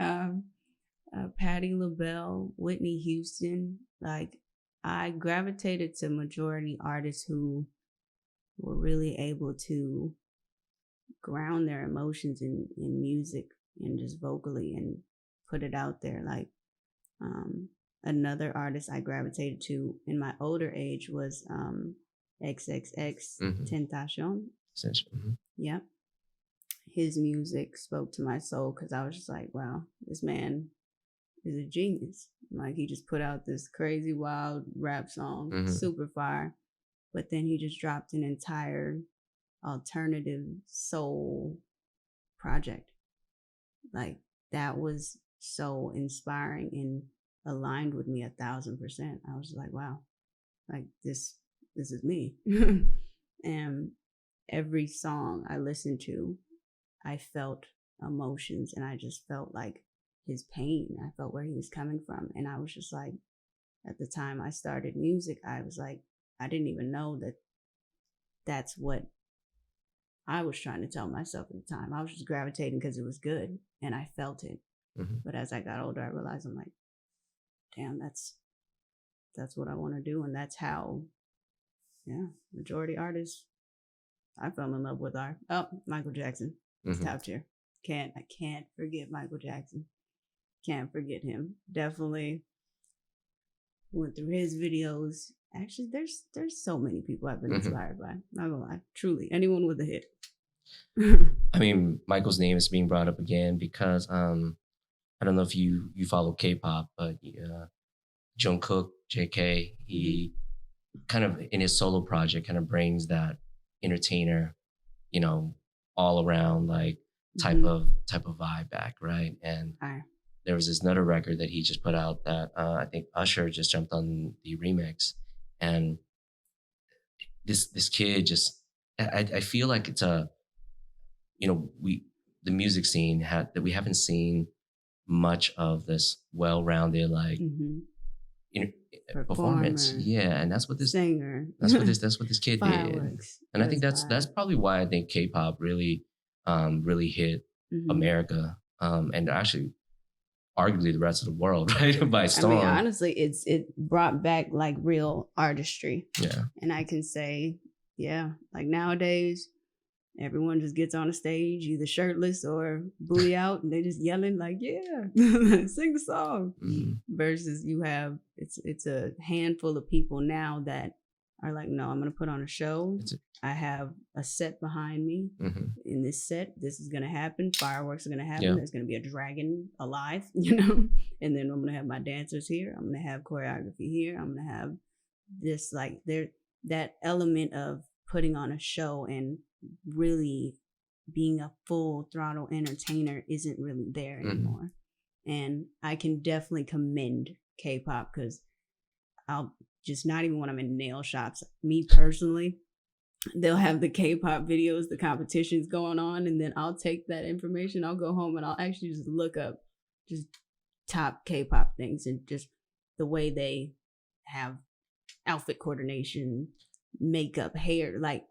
Patti LaBelle, Whitney Houston. Like, I gravitated to majority artists who were really able to ground their emotions in music and just vocally and put it out there. Like, another artist I gravitated to in my older age was XXXTentacion. Mm-hmm. Yep. His music spoke to my soul because I was just like, wow, this man is a genius. Like, he just put out this crazy wild rap song, super fire, but then he just dropped an entire alternative soul project. Like, that was so inspiring and aligned with me 1,000%. I was like, wow, like this is me. And every song I listened to, I felt emotions, and I just felt like his pain. I felt where he was coming from. And I was just like, at the time I started music, I was like, I didn't even know that that's what I was trying to tell myself at the time. I was just gravitating because it was good and I felt it. But as I got older, I realized, I'm like, damn, that's what I want to do. And that's how, majority artists I fell in love with are, Michael Jackson. Top tier. I can't forget Michael Jackson. Can't forget him. Definitely went through his videos. Actually, there's so many people I've been inspired by. Not gonna lie. Truly. Anyone with a hit. I mean, Michael's name is being brought up again because I don't know if you follow K-pop, but Jungkook, JK, he kind of in his solo project kind of brings that entertainer, all around like type of vibe back, right? And there was this another record that he just put out that I think Usher just jumped on the remix, and this kid just I feel like it's the music scene that we haven't seen much of this well-rounded like performance, and that's what this singer, that's what this kid did, and I think that's probably why I think K-pop really hit America, and actually arguably the rest of the world, right, by storm. I mean, honestly, it brought back like real artistry. Yeah, and I can say, like nowadays, everyone just gets on a stage either shirtless or booty out, and they just yelling like, sing the song. Versus you have it's a handful of people now that are like, no, I'm gonna put on a show. I have a set behind me. In this set, this is gonna happen. Fireworks are gonna happen. There's gonna be a dragon alive, and then I'm gonna have my dancers here. I'm gonna have choreography here. I'm gonna have this, like, that element of putting on a show and really being a full throttle entertainer isn't really there anymore. And I can definitely commend K-pop, because I'll just, not even when I'm in nail shops, me personally, they'll have the K-pop videos, the competitions going on, and then I'll take that information, I'll go home and I'll actually just look up just top K-pop things and just the way they have outfit coordination, makeup, hair, like,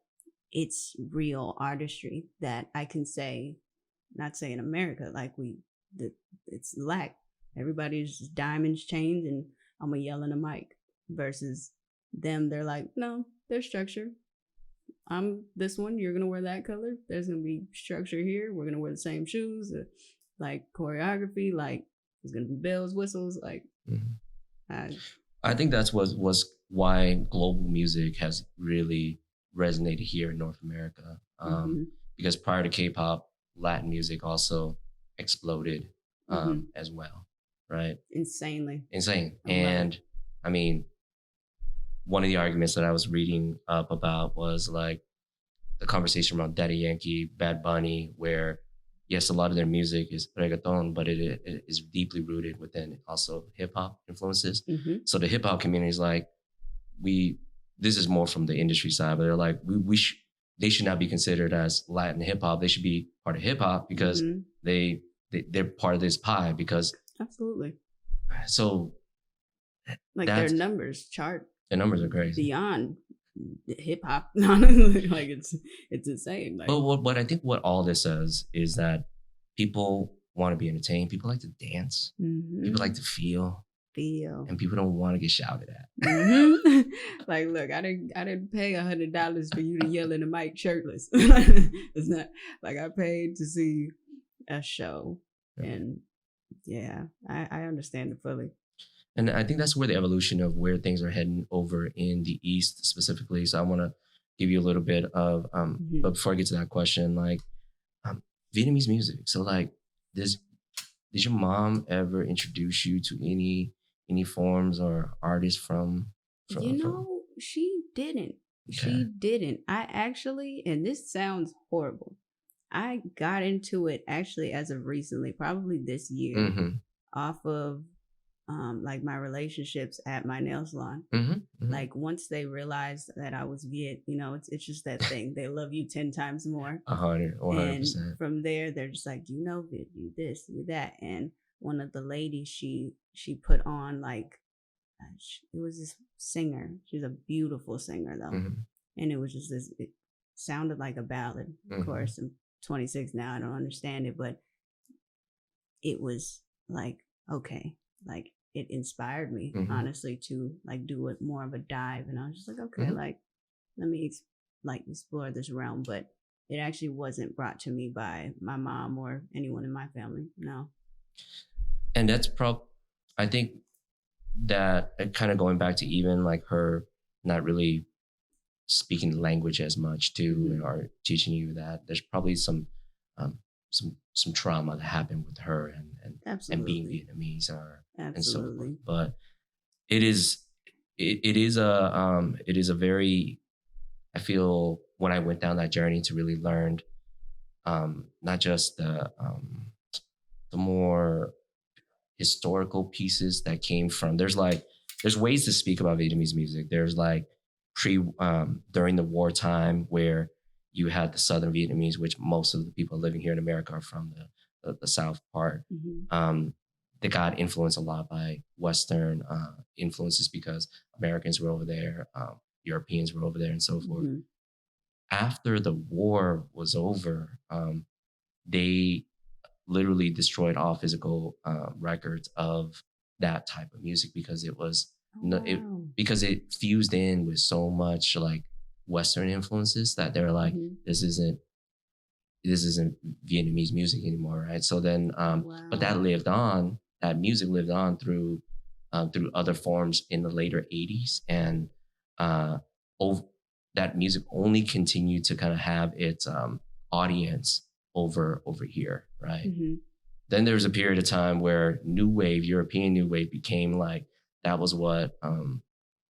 it's real artistry that I can say, not say in America, like it's lack. Everybody's just diamonds, chains, and I'm gonna yell in a mic. Versus them, they're like, no, there's structure. I'm this one, you're gonna wear that color. There's gonna be structure here. We're gonna wear the same shoes, like choreography, like there's gonna be bells, whistles, like. I think that's was why global music has really resonated here in North America. Because prior to K-pop, Latin music also exploded as well, right? Insane. And I mean, one of the arguments that I was reading up about was like the conversation around Daddy Yankee, Bad Bunny, where yes, a lot of their music is reggaeton, but it is deeply rooted within also hip hop influences. So the hip hop community is like, this is more from the industry side, but they're like, they should not be considered as Latin hip hop. They should be part of hip hop because they're part of this pie because. Absolutely. So. Like their numbers chart. The numbers are crazy. Beyond hip hop, like it's insane. Like, but what I think what all this says is that people want to be entertained. People like to dance. People like to feel, and people don't want to get shouted at. Like, look, I didn't pay $100 for you to yell in the mic shirtless. It's not like I paid to see a show, and I understand it fully. And I think that's where the evolution of where things are heading over in the East specifically. So I want to give you a little bit of, but before I get to that question, like Vietnamese music. So like, did your mom ever introduce you to any forms or artists from? She didn't. Okay. She didn't. I actually, and this sounds horrible, I got into it actually as of recently, probably this year, off of like my relationships at my nail salon. Like once they realized that I was Viet, it's just that thing. They love you 10 times more. 100%. And from there, they're just like, Viet, you this, you that. And one of the ladies, she put on like, it was this singer. She's a beautiful singer though. And it was just this, it sounded like a ballad. Of course, I'm 26 now. I don't understand it, but it was like, okay, like it inspired me honestly to like do it more of a dive. And I was just like, okay, like let me explore this realm. But it actually wasn't brought to me by my mom or anyone in my family. No. And that's I think that kind of going back to even like her not really speaking the language as much too, or teaching you that there's probably some trauma that happened with her and being Vietnamese and so forth. But it is a very, I feel when I went down that journey to really learn not just the more historical pieces that came from, there's ways to speak about Vietnamese music. There's like during the wartime where you had the Southern Vietnamese, which most of the people living here in America are from the South part. They got influenced a lot by Western influences because Americans were over there, Europeans were over there, and so forth. After the war was over, they literally destroyed all physical records of that type of music because it was because it fused in with so much like Western influences that they're like, this isn't Vietnamese music anymore, right? So then, but that music lived on through other forms in the later 80s, and that music only continued to kind of have its audience over here, right? Then there was a period of time where European new wave became like, that was what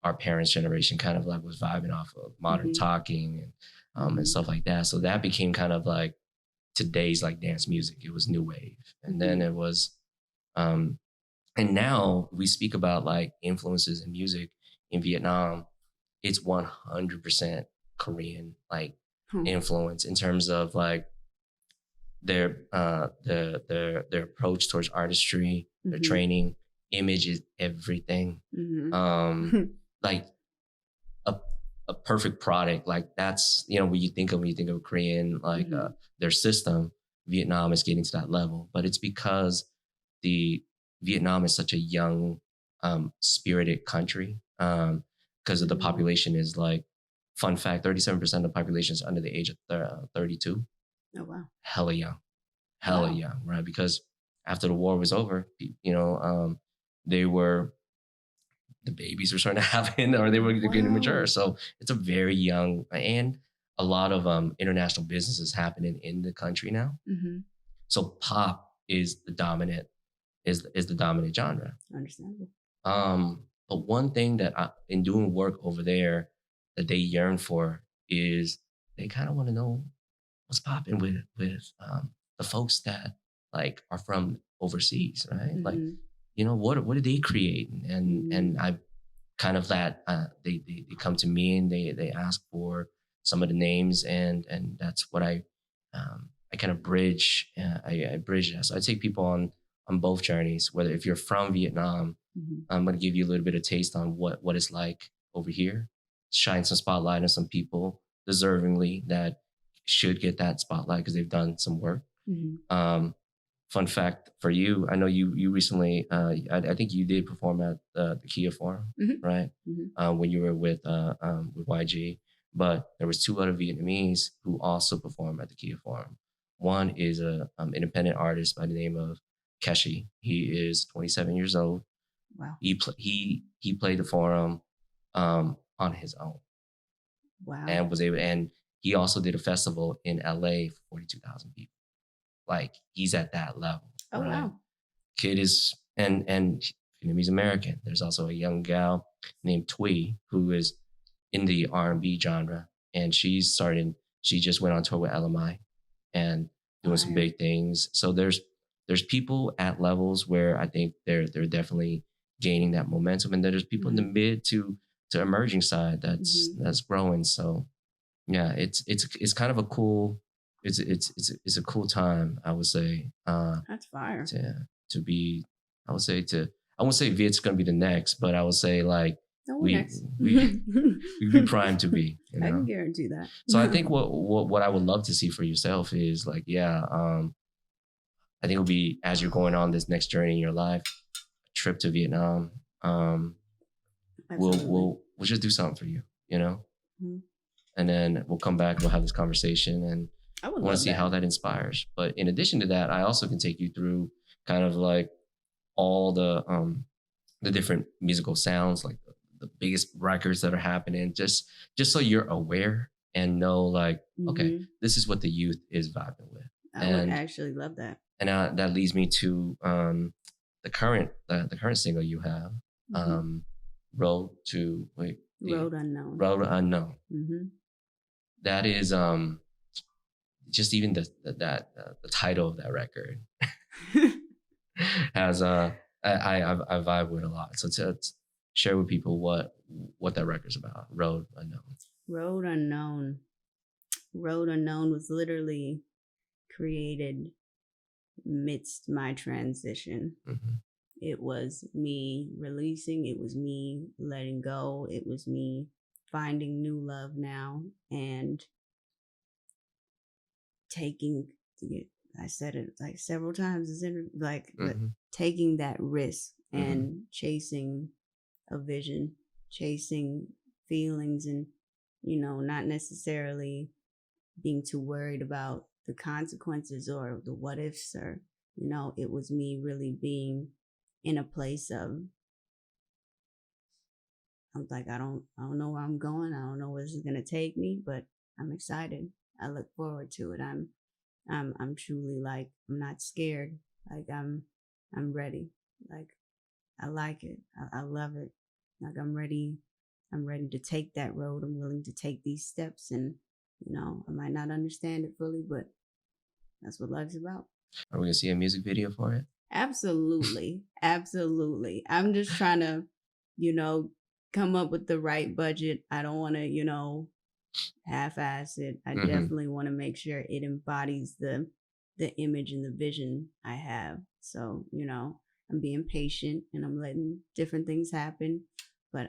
our parents' generation kind of like was vibing off of, modern talking and stuff like that. So that became kind of like today's like dance music. It was new wave. And then it was, and now we speak about like influences in music in Vietnam. It's 100% Korean like influence in terms of like their approach towards artistry, their training, image is everything. Like a perfect product, like that's, when you think of Korean, like their system, Vietnam is getting to that level. But it's because Vietnam is such a young, spirited country, because of the population is like Fun fact, 37% of the population is under the age of 32. Oh, wow. Hella young. Hella young, right? Because after the war was over, the babies were starting to happen, or they were getting mature. So it's a very young, and a lot of international businesses happening in the country now. Mm-hmm. So pop is the dominant genre. Understandable. But one thing that in doing work over there that they yearn for is they kind of want to know what's popping with the folks that like are from overseas, right? Mm-hmm. Like, what did they create? And I kind of that they come to me and they ask for some of the names, and that's what I kind of bridge. I bridge that. So I take people on both journeys. Whether if you're from Vietnam, mm-hmm. I'm going to give you a little bit of taste on what it's like over here. Shine some spotlight on some people deservingly that should get that spotlight because they've done some work. Mm-hmm. Fun fact for you, I know you recently, I think you did perform at the Kia Forum, mm-hmm. right? Mm-hmm. When you were with YG, but there was 2 other Vietnamese who also performed at the Kia Forum. One is a independent artist by the name of Keshi. He is 27 years old. Wow. He played the forum on his own. Wow. And he also did a festival in LA for 42,000 people. Like, he's at that level. Oh, right? Wow. Kid is, and Vietnamese American. There's also a young gal named Thuy who is in the R&B genre. And she just went on tour with LMI and doing some big things. So there's people at levels where I think they're definitely gaining that momentum. And then there's people mm-hmm. in the mid to emerging side that's growing. So yeah, it's kind of a cool, it's a cool time, I would say. That's fire. To be, I won't say Viet's gonna be the next, but I would say like we be primed to be. I can guarantee that. So I think what I would love to see for yourself is like, I think it'll be, as you're going on this next journey in your life, a trip to Vietnam. We'll just do something for you, mm-hmm. and then we'll come back. We'll have this conversation, and I want to see how that inspires. But in addition to that, I also can take you through kind of like all the different musical sounds, like the biggest records that are happening, just so you're aware and know, like, mm-hmm. okay, this is what the youth is vibing with. I would actually love that. And that leads me to the current single you have, mm-hmm. Road Unknown. Road Unknown. Mm-hmm. That is just even the title of that record has I vibe with a lot. So to share with people what that record's about. Road Unknown. Road Unknown. Road Unknown was literally created amidst my transition. Mm-hmm. It was me releasing. It was me letting go. It was me finding new love now and taking, I said it like several times, mm-hmm. taking that risk mm-hmm. and chasing a vision, chasing feelings, and, not necessarily being too worried about the consequences or the what ifs, or, it was me really being in a place of, I'm like, I don't know where I'm going. I don't know where this is going to take me, but I'm excited. I look forward to it. I'm truly like, I'm not scared. Like I'm ready. Like I like it. I love it. Like I'm ready to take that road. I'm willing to take these steps, and, I might not understand it fully, but that's what life's about. Are we gonna see a music video for it? Absolutely. Absolutely. I'm just trying to, come up with the right budget. I don't want to, half-ass it. I mm-hmm. definitely want to make sure it embodies the image and the vision I have. So, I'm being patient and I'm letting different things happen, but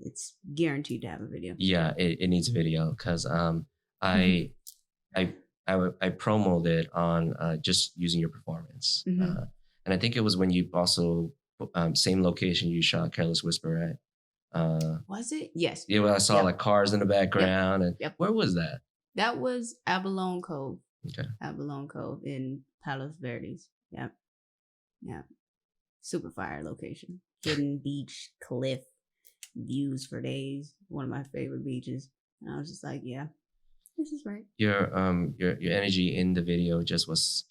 it's guaranteed to have a video. Yeah, it needs a video because I promoted it on just using your performance. Mm-hmm. And I think it was when you also, same location you shot Careless Whisper, right? Was it? Yes. Yeah, well, I saw like cars in the background. And where was that? That was Abalone Cove. Okay. Abalone Cove in Palos Verdes. Yep. Yeah. Super fire location. Hidden beach, cliff, views for days. One of my favorite beaches. And I was just like, yeah, this is right. Your energy in the video was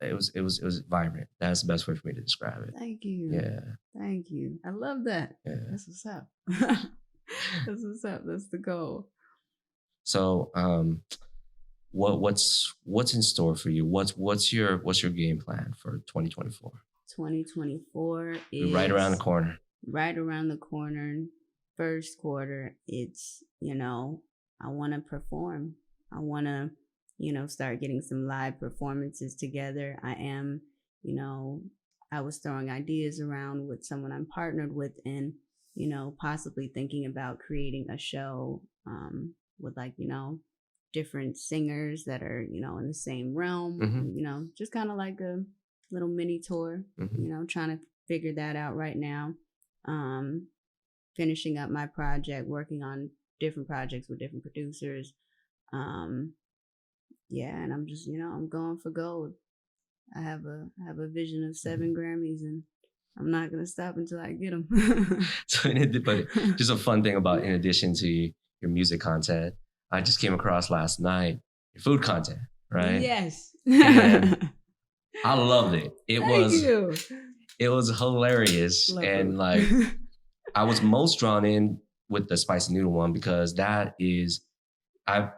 it was vibrant. That's the best way for me to describe it. Thank you. Yeah. Thank you. I love that. Yeah. That's what's up. That's what's up. That's the goal. So what's in store for you? What's your game plan for 2024? 2024 is right around the corner. Right around the corner. First quarter, it's, I want to perform. I want to, start getting some live performances together. I am, I was throwing ideas around with someone I'm partnered with and, possibly thinking about creating a show with like, different singers that are, in the same realm, Mm-hmm. Just kind of like a little mini tour, mm-hmm. Trying to figure that out right now. Finishing up my project, working on different projects with different producers. And I'm just, I'm going for gold. I have a vision of 7 Grammys and I'm not going to stop until I get them. But just a fun thing about, in addition to your music content, I just came across last night your food content, right? Yes. And I loved it. It was hilarious. Love and it. Like I was most drawn in with the spicy noodle one because that is, I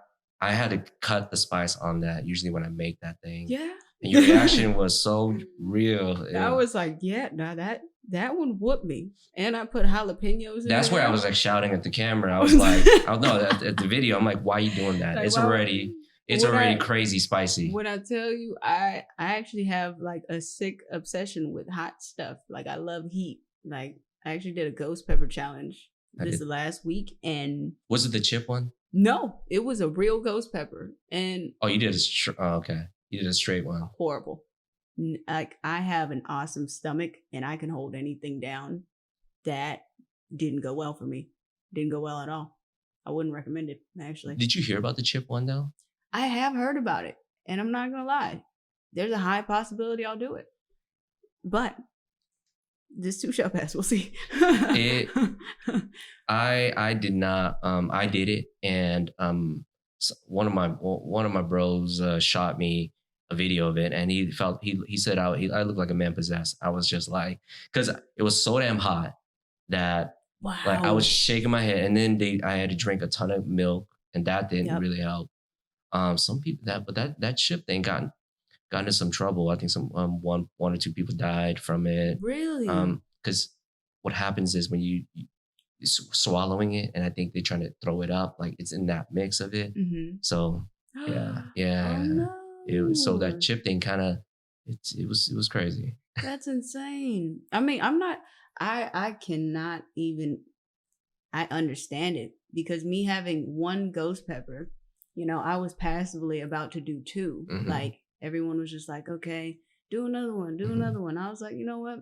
had to cut the spice on that usually when I make that thing. Yeah. And your reaction was so real. I was like, yeah, no, that one whooped me. And I put jalapenos in That's there. where I was like shouting at the camera. I was like, at the video, I'm like, why are you doing that? Like, It's already crazy spicy. When I tell you, I actually have like a sick obsession with hot stuff. Like I love heat. Like I actually did a ghost pepper challenge last week. And was it the chip one? No, it was a real ghost pepper. And you did okay. You did a straight one. Horrible. Like I have an awesome stomach and I can hold anything down. That didn't go well for me. Didn't go well at all. I wouldn't recommend it, actually. Did you hear about the chip one though? I have heard about it, and I'm not gonna lie. There's a high possibility I'll do it. But this too shall pass. We'll see. I did not. I did it, and one of my bros shot me a video of it, and he said I looked like a man possessed. I was just like, because it was so damn hot that like I was shaking my head, and then I had to drink a ton of milk, and that didn't really help. Some people that chip thing got into some trouble. I think some one or two people died from it. Really? Because what happens is when you swallowing it, and I think they're trying to throw it up, like it's in that mix of it. Mm-hmm. So yeah. Oh, no. It was, so that chip thing kind of it was crazy. That's insane. I mean, I cannot even. I understand it because me having one ghost pepper, I was passively about to do 2. Mm-hmm. Like everyone was just like, okay, do another one, do another one. I was like, you know what?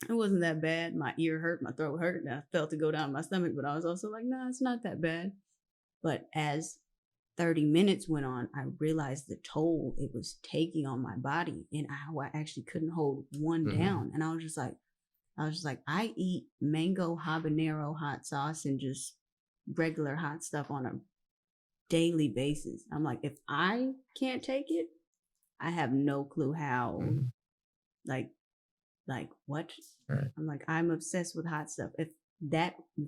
It wasn't that bad. My ear hurt, my throat hurt, and I felt it go down my stomach. But I was also like, nah, it's not that bad. But as 30 minutes went on, I realized the toll it was taking on my body and how I actually couldn't hold one down. And I was just like, I eat mango habanero hot sauce and just regular hot stuff on a daily basis. I'm like, if I can't take it, I have no clue how. Like what? Right. I'm like, I'm obsessed with hot stuff. If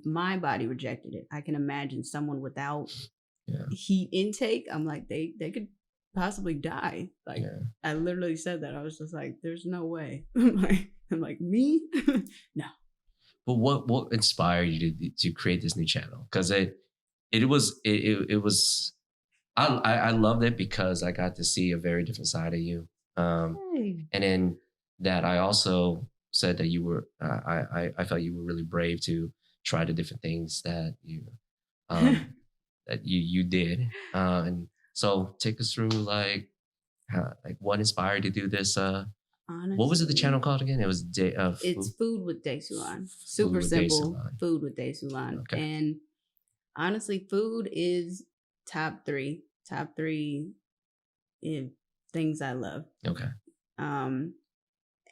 my body rejected it, I can imagine someone without heat intake. I'm like, they could possibly die. Like I literally said that. I was just like, there's no way. I'm like me? No. But what inspired you to create this new channel? Because it was I loved it because I got to see a very different side of you. And then that I also said that you were I felt you were really brave to try the different things that you that you did. And so take us through like what inspired you to do this Honestly, what was it the channel called again? It was it's Food with Day Sulan. Super simple. Food with Day Sulan. Okay. And honestly, food is top three in things I love. Okay.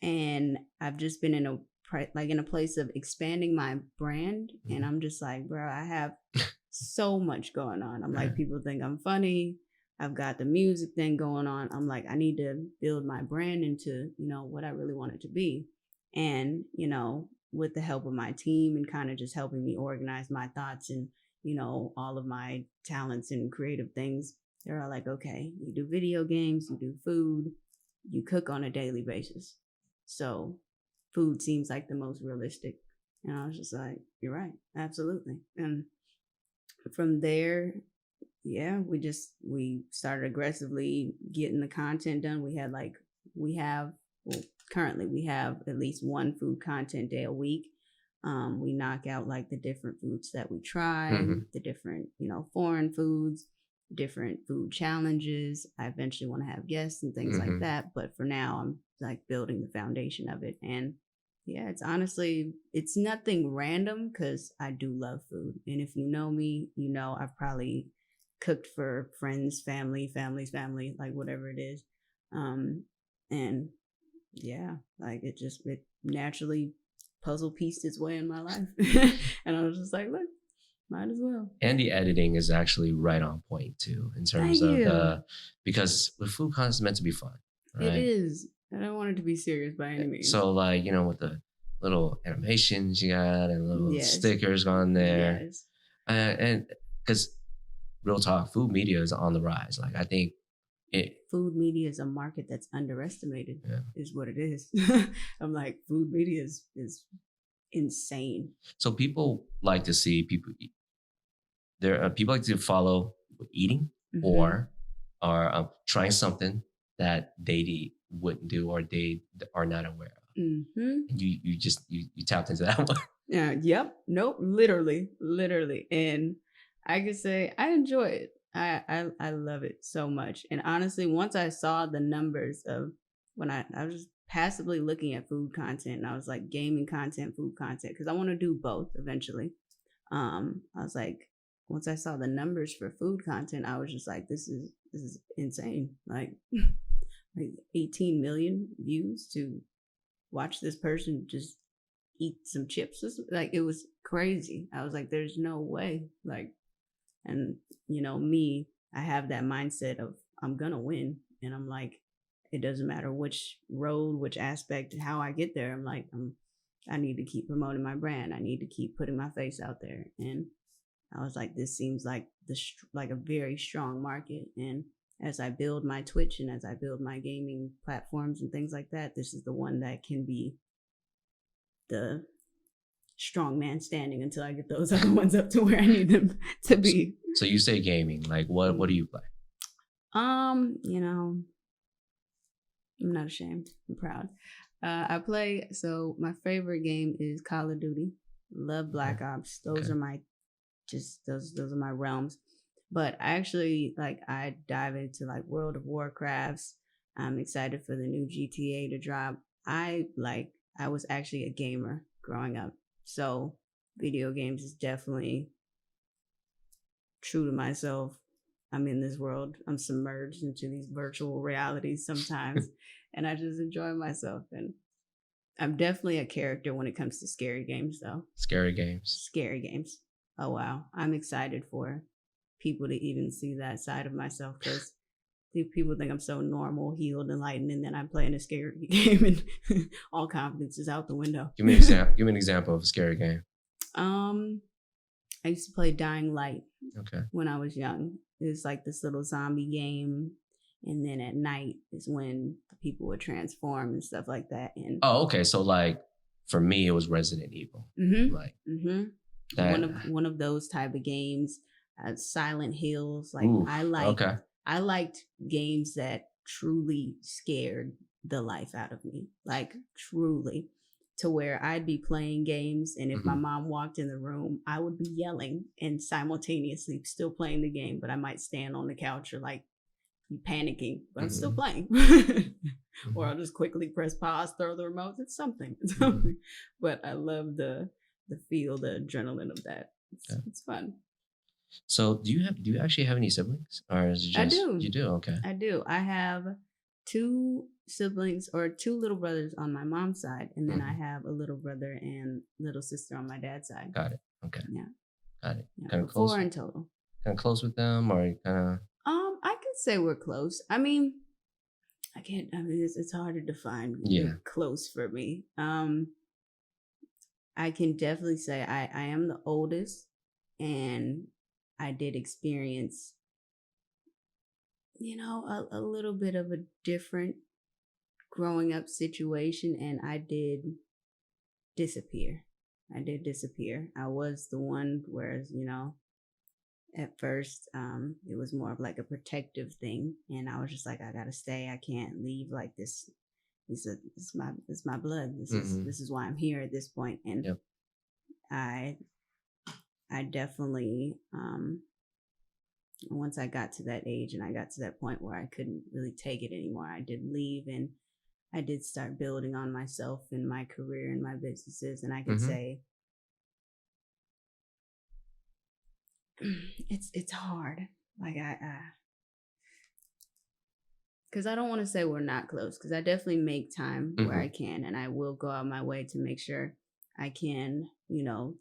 And I've just been in a place of expanding my brand, and I'm just like, bro, I have so much going on. I'm like, people think I'm funny. I've got the music thing going on. I'm like, I need to build my brand into, what I really want it to be. And, with the help of my team and kind of just helping me organize my thoughts and, all of my talents and creative things, they're all like, okay, you do video games, you do food, you cook on a daily basis. So food seems like the most realistic. And I was just like, you're right. Absolutely. And from there, yeah, we started aggressively getting the content done. Currently we have at least one food content day a week. We knock out like the different foods that we try, the different, foreign foods, different food challenges. I eventually want to have guests and things like that. But for now, I'm like building the foundation of it. And yeah, it's nothing random because I do love food. And if you know me, I've probably cooked for friends, family's family, like whatever it is. And yeah, like it naturally puzzle pieced its way in my life. And I was just like, look, might as well. And the editing is actually right on point too, in terms of because with food content is meant to be fun. Right? It is. I don't want it to be serious by any means. So like, with the little animations you got and little stickers on there. Yes. And because real talk, food media is on the rise. Like I think food media is a market that's underestimated, is what it is. I'm like, food media is insane. So people like to see people eat. People like to follow eating or are trying something that they wouldn't do or they are not aware of. And you tapped into that one. Yeah. Yep. Nope. Literally. And I could say I enjoy it. I love it so much. And honestly, once I saw the numbers of when I was just passively looking at food content, and I was like gaming content, food content, because I want to do both eventually. I was like, once I saw the numbers for food content, I was just like, this is insane. Like 18 million views to watch this person just eat some chips. Like, it was crazy. I was like, there's no way. Like, and me, I have that mindset of I'm gonna win, and I'm like, it doesn't matter which road, which aspect, how I get there. I'm like, I need to keep promoting my brand. I need to keep putting my face out there. And I was like, this seems like a very strong market. And as I build my Twitch and as I build my gaming platforms and things like that, this is the one that can be the strong man standing until I get those other ones up to where I need them to be. So you say gaming, like what do you play? I'm not ashamed. I'm proud. I play, so my favorite game is Call of Duty. Love Black Ops. Those are my those are my realms. But actually, like, I dive into like World of Warcrafts. I'm excited for the new GTA to drop. I was actually a gamer growing up. So video games is definitely true to myself. I'm in this world. I'm submerged into these virtual realities sometimes. And I just enjoy myself. And I'm definitely a character when it comes to scary games, though. Scary games. Oh, wow. I'm excited for people to even see that side of myself, because people think I'm so normal, healed, enlightened, and then I'm playing a scary game and all confidence is out the window. Give me an example of a scary game. I used to play Dying Light. Okay. When I was young. It's like this little zombie game, and then at night is when the people would transform and stuff like that. And okay. So like for me, it was Resident Evil. One of those type of games. Silent Hills. Like, ooh, I liked games that truly scared the life out of me. Like, truly. To where I'd be playing games, and if my mom walked in the room, I would be yelling and simultaneously still playing the game, but I might stand on the couch or like you panicking, but I'm still Mm-hmm. playing. Or Mm-hmm. I'll just quickly press pause, throw the remote. It's something. It's Mm-hmm. something. But I love the feel, the adrenaline of that. Okay. It's fun. So do you actually have any siblings, or is it just I do. you do? Okay. I do. I have 2 siblings or 2 little brothers on my mom's side, and then I Mm-hmm. have a little brother and little sister on my dad's side. Got it. Okay. Yeah. Got it. Yeah. Kind of But close. 4 in total. Kind of close with them, or kind of. I could say we're close. I mean, it's hard to define close for me. I can definitely say I am the oldest, and I did experience, a little bit of a different growing up situation, and I did disappear. I was the one, whereas, at first, it was more of like a protective thing, and I was just like, I gotta stay. I can't leave like this. This is my blood. Mm-hmm. This is why I'm here at this point. And Yep. I definitely, once I got to that age and I got to that point where I couldn't really take it anymore, I did leave, and I did start building on myself and my career and my businesses. And I could Mm-hmm. say it's hard. Like because I don't want to say we're not close, because I definitely make time where I can, and I will go out my way to make sure I can,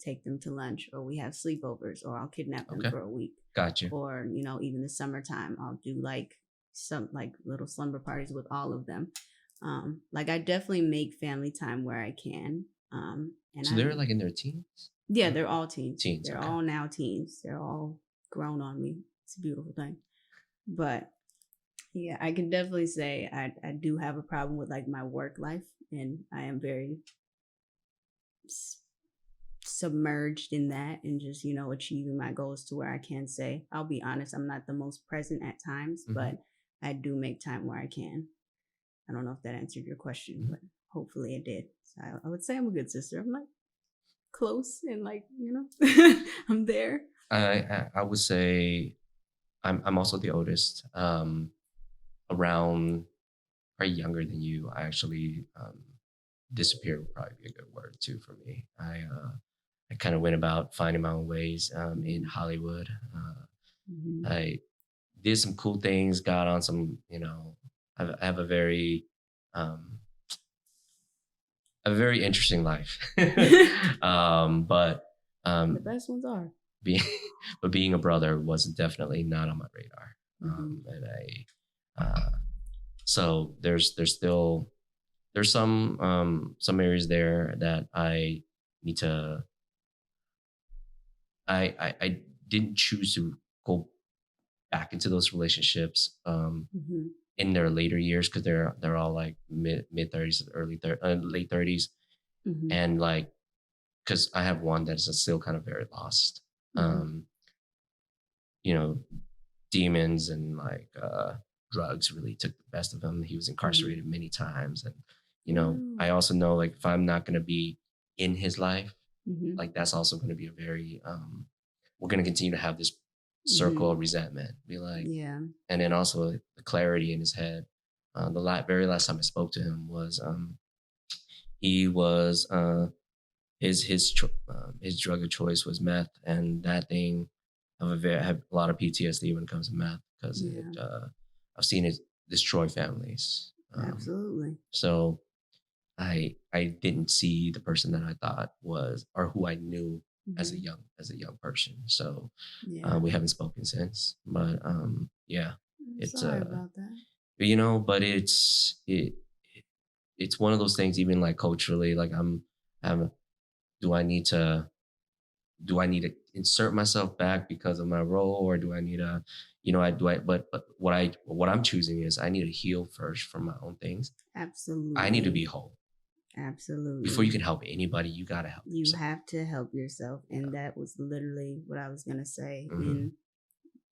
take them to lunch, or we have sleepovers, or I'll kidnap them for a week. Gotcha. Or, even the summertime, I'll do some little slumber parties with all of them. I definitely make family time where I can. And so they're like in their teens? Yeah, they're all teens. They're okay. all now teens. They're all grown on me. It's a beautiful thing. But yeah, I can definitely say I do have a problem with my work life, and I am very submerged in that, and just achieving my goals to where I can say, I'll be honest, I'm not the most present at times, but I do make time where I can. I don't know if that answered your question, but hopefully it did. So I would say I'm a good sister. I'm close, and I'm there. I would say I'm also the oldest. Around probably younger than you. I actually disappear would probably be a good word too for me. I kind of went about finding my own ways in Hollywood. I did some cool things, got on some, I have a very interesting life. But the best ones are. Being a brother was definitely not on my radar. So there's some areas there that I need to. I didn't choose to go back into those relationships in their later years, because they're all like mid 30s, late 30s, and because I have one that's still kind of very lost. Demons and drugs really took the best of him. He was incarcerated many times, and I also know if I'm not going to be in his life, that's also going to be a very we're going to continue to have this circle of resentment, and then also the clarity in his head. The very last time I spoke to him was he was his drug of choice was meth, and that thing I have a lot of PTSD when it comes to meth, because I've seen it destroy families. Absolutely. So I didn't see the person that I thought was, or who I knew as a young person. So we haven't spoken since. But it's sorry about that. But it's one of those things. Even culturally, do I need to insert myself back because of my role, or do I need to, but what I'm choosing is I need to heal first from my own things. Absolutely. I need to be whole. Absolutely. Before you can help anybody, you got to help yourself. You have to help yourself. And that was literally what I was going to say in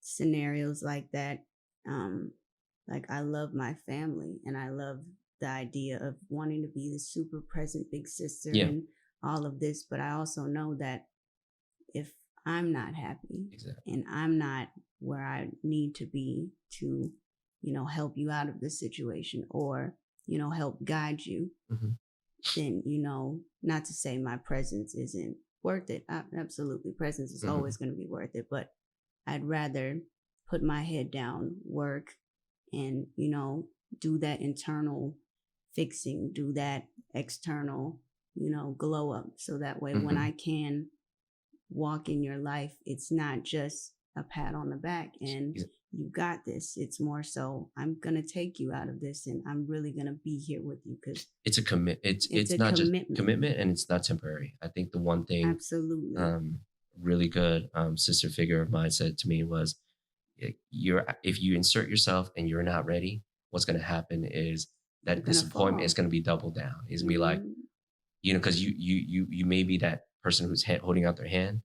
scenarios like that. I love my family, and I love the idea of wanting to be the super present big sister and all of this. But I also know that if I'm not happy and I'm not where I need to be to, help you out of this situation or, help guide you, then, not to say my presence isn't worth it. Absolutely. Presence is always going to be worth it. But I'd rather put my head down, work, and, do that internal fixing, do that external, glow up. So that way when I can walk in your life, it's not just a pat on the back and you got this. It's more so I'm gonna take you out of this and I'm really gonna be here with you because it's a it's not commitment. Just commitment, and it's not temporary. I think the one thing absolutely really good sister figure of mine said to me was, if you insert yourself and you're not ready, what's gonna happen is that disappointment is gonna be doubled down. It's gonna be like, because you may be that person who's holding out their hand,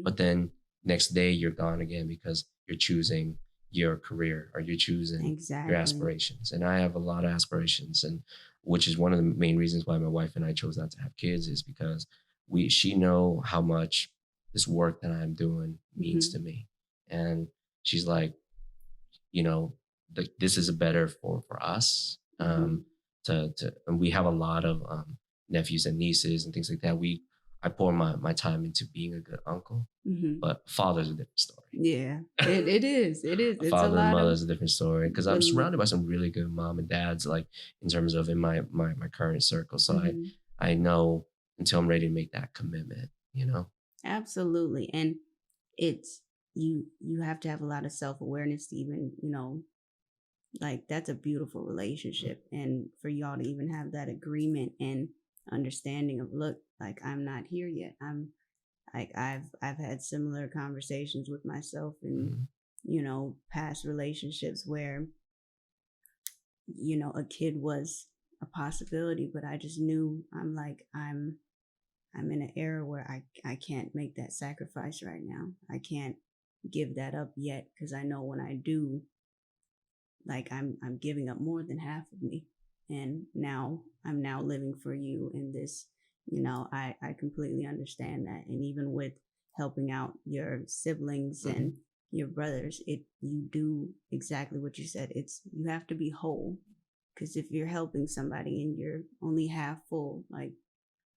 but then next day you're gone again because you're choosing your career or you're choosing your aspirations. And I have a lot of aspirations, and which is one of the main reasons why my wife and I chose not to have kids, is because she know how much this work that I'm doing means to me. And she's like, this is a better for us. And we have a lot of nephews and nieces and things like that. I pour my time into being a good uncle, but father's a different story. Yeah, it is. It's father and mother's a different story, because I'm surrounded by some really good mom and dads, like in terms of in my current circle. So I know until I'm ready to make that commitment, Absolutely. And it's, you have to have a lot of self-awareness to even, like that's a beautiful relationship. And for y'all to even have that agreement and understanding of, look, like I'm not here yet. I'm like, I've had similar conversations with myself in, past relationships where, a kid was a possibility, but I just knew I'm in an era where I can't make that sacrifice right now. I can't give that up yet, because I know when I do, like I'm giving up more than half of me. And I'm now living for you in this, I completely understand that. And even with helping out your siblings and your brothers, you do exactly what you said. You have to be whole, because if you're helping somebody and you're only half full, like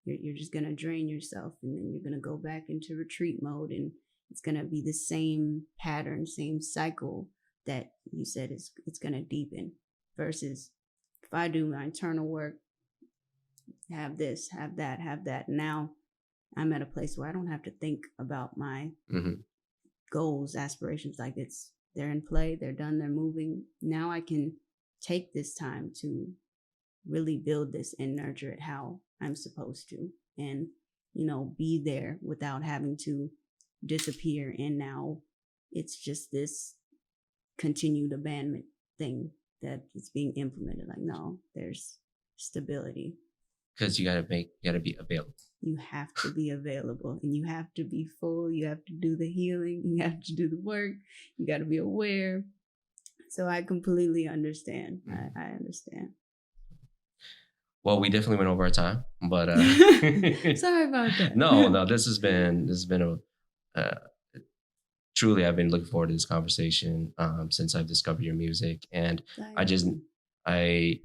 you're just going to drain yourself, and then you're going to go back into retreat mode, and it's going to be the same pattern, same cycle that you said it's going to deepen. Versus if I do my internal work, have this, have that, now I'm at a place where I don't have to think about my goals, aspirations, like they're in play, they're done, they're moving. Now I can take this time to really build this and nurture it how I'm supposed to, and be there without having to disappear. And now it's just this continued abandonment thing that is being implemented. Like, no, there's stability, because you gotta be available. You have to be available, and you have to be full. You have to do the healing, you have to do the work, you got to be aware. So I completely understand. I understand. Well, we definitely went over our time, but sorry about that. No, this has been a truly, I've been looking forward to this conversation since I've discovered your music, and I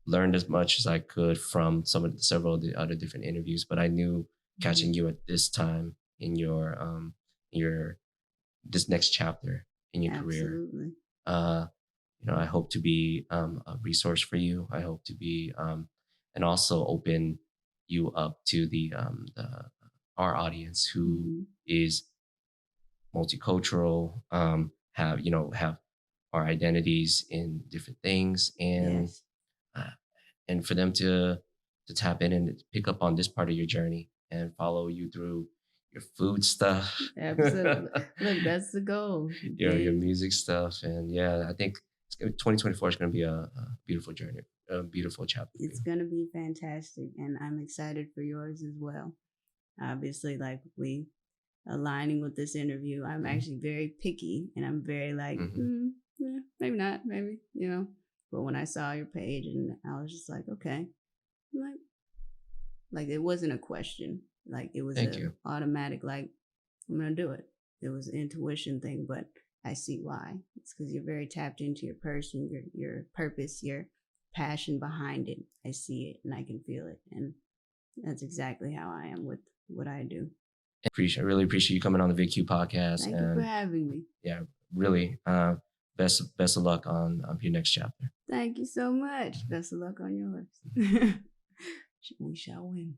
learned as much as I could from several of the other different interviews. But I knew catching you at this time in your this next chapter in your career. I hope to be a resource for you. I hope to be and also open you up to our audience who is multicultural, have our identities in different things, and and for them to tap in and pick up on this part of your journey and follow you through your food stuff. Absolutely. Look, that's the goal. Your music stuff. And I think 2024 is going to be a beautiful journey, a beautiful chapter. It's going to be fantastic. And I'm excited for yours as well. Obviously, like we aligning with this interview, I'm actually very picky, and I'm very like, maybe not, maybe, But when I saw your page, and I was just like, okay, like it wasn't a question, like it was automatic, like I'm gonna do it. It was an intuition thing, but I see why. It's because you're very tapped into your person, your purpose, your passion behind it. I see it and I can feel it. And that's exactly how I am with what I do. Really appreciate you coming on the VietQ podcast. Thank you for having me. Yeah, really. Best of luck on your next chapter. Thank you so much. Best of luck on yours. We shall win.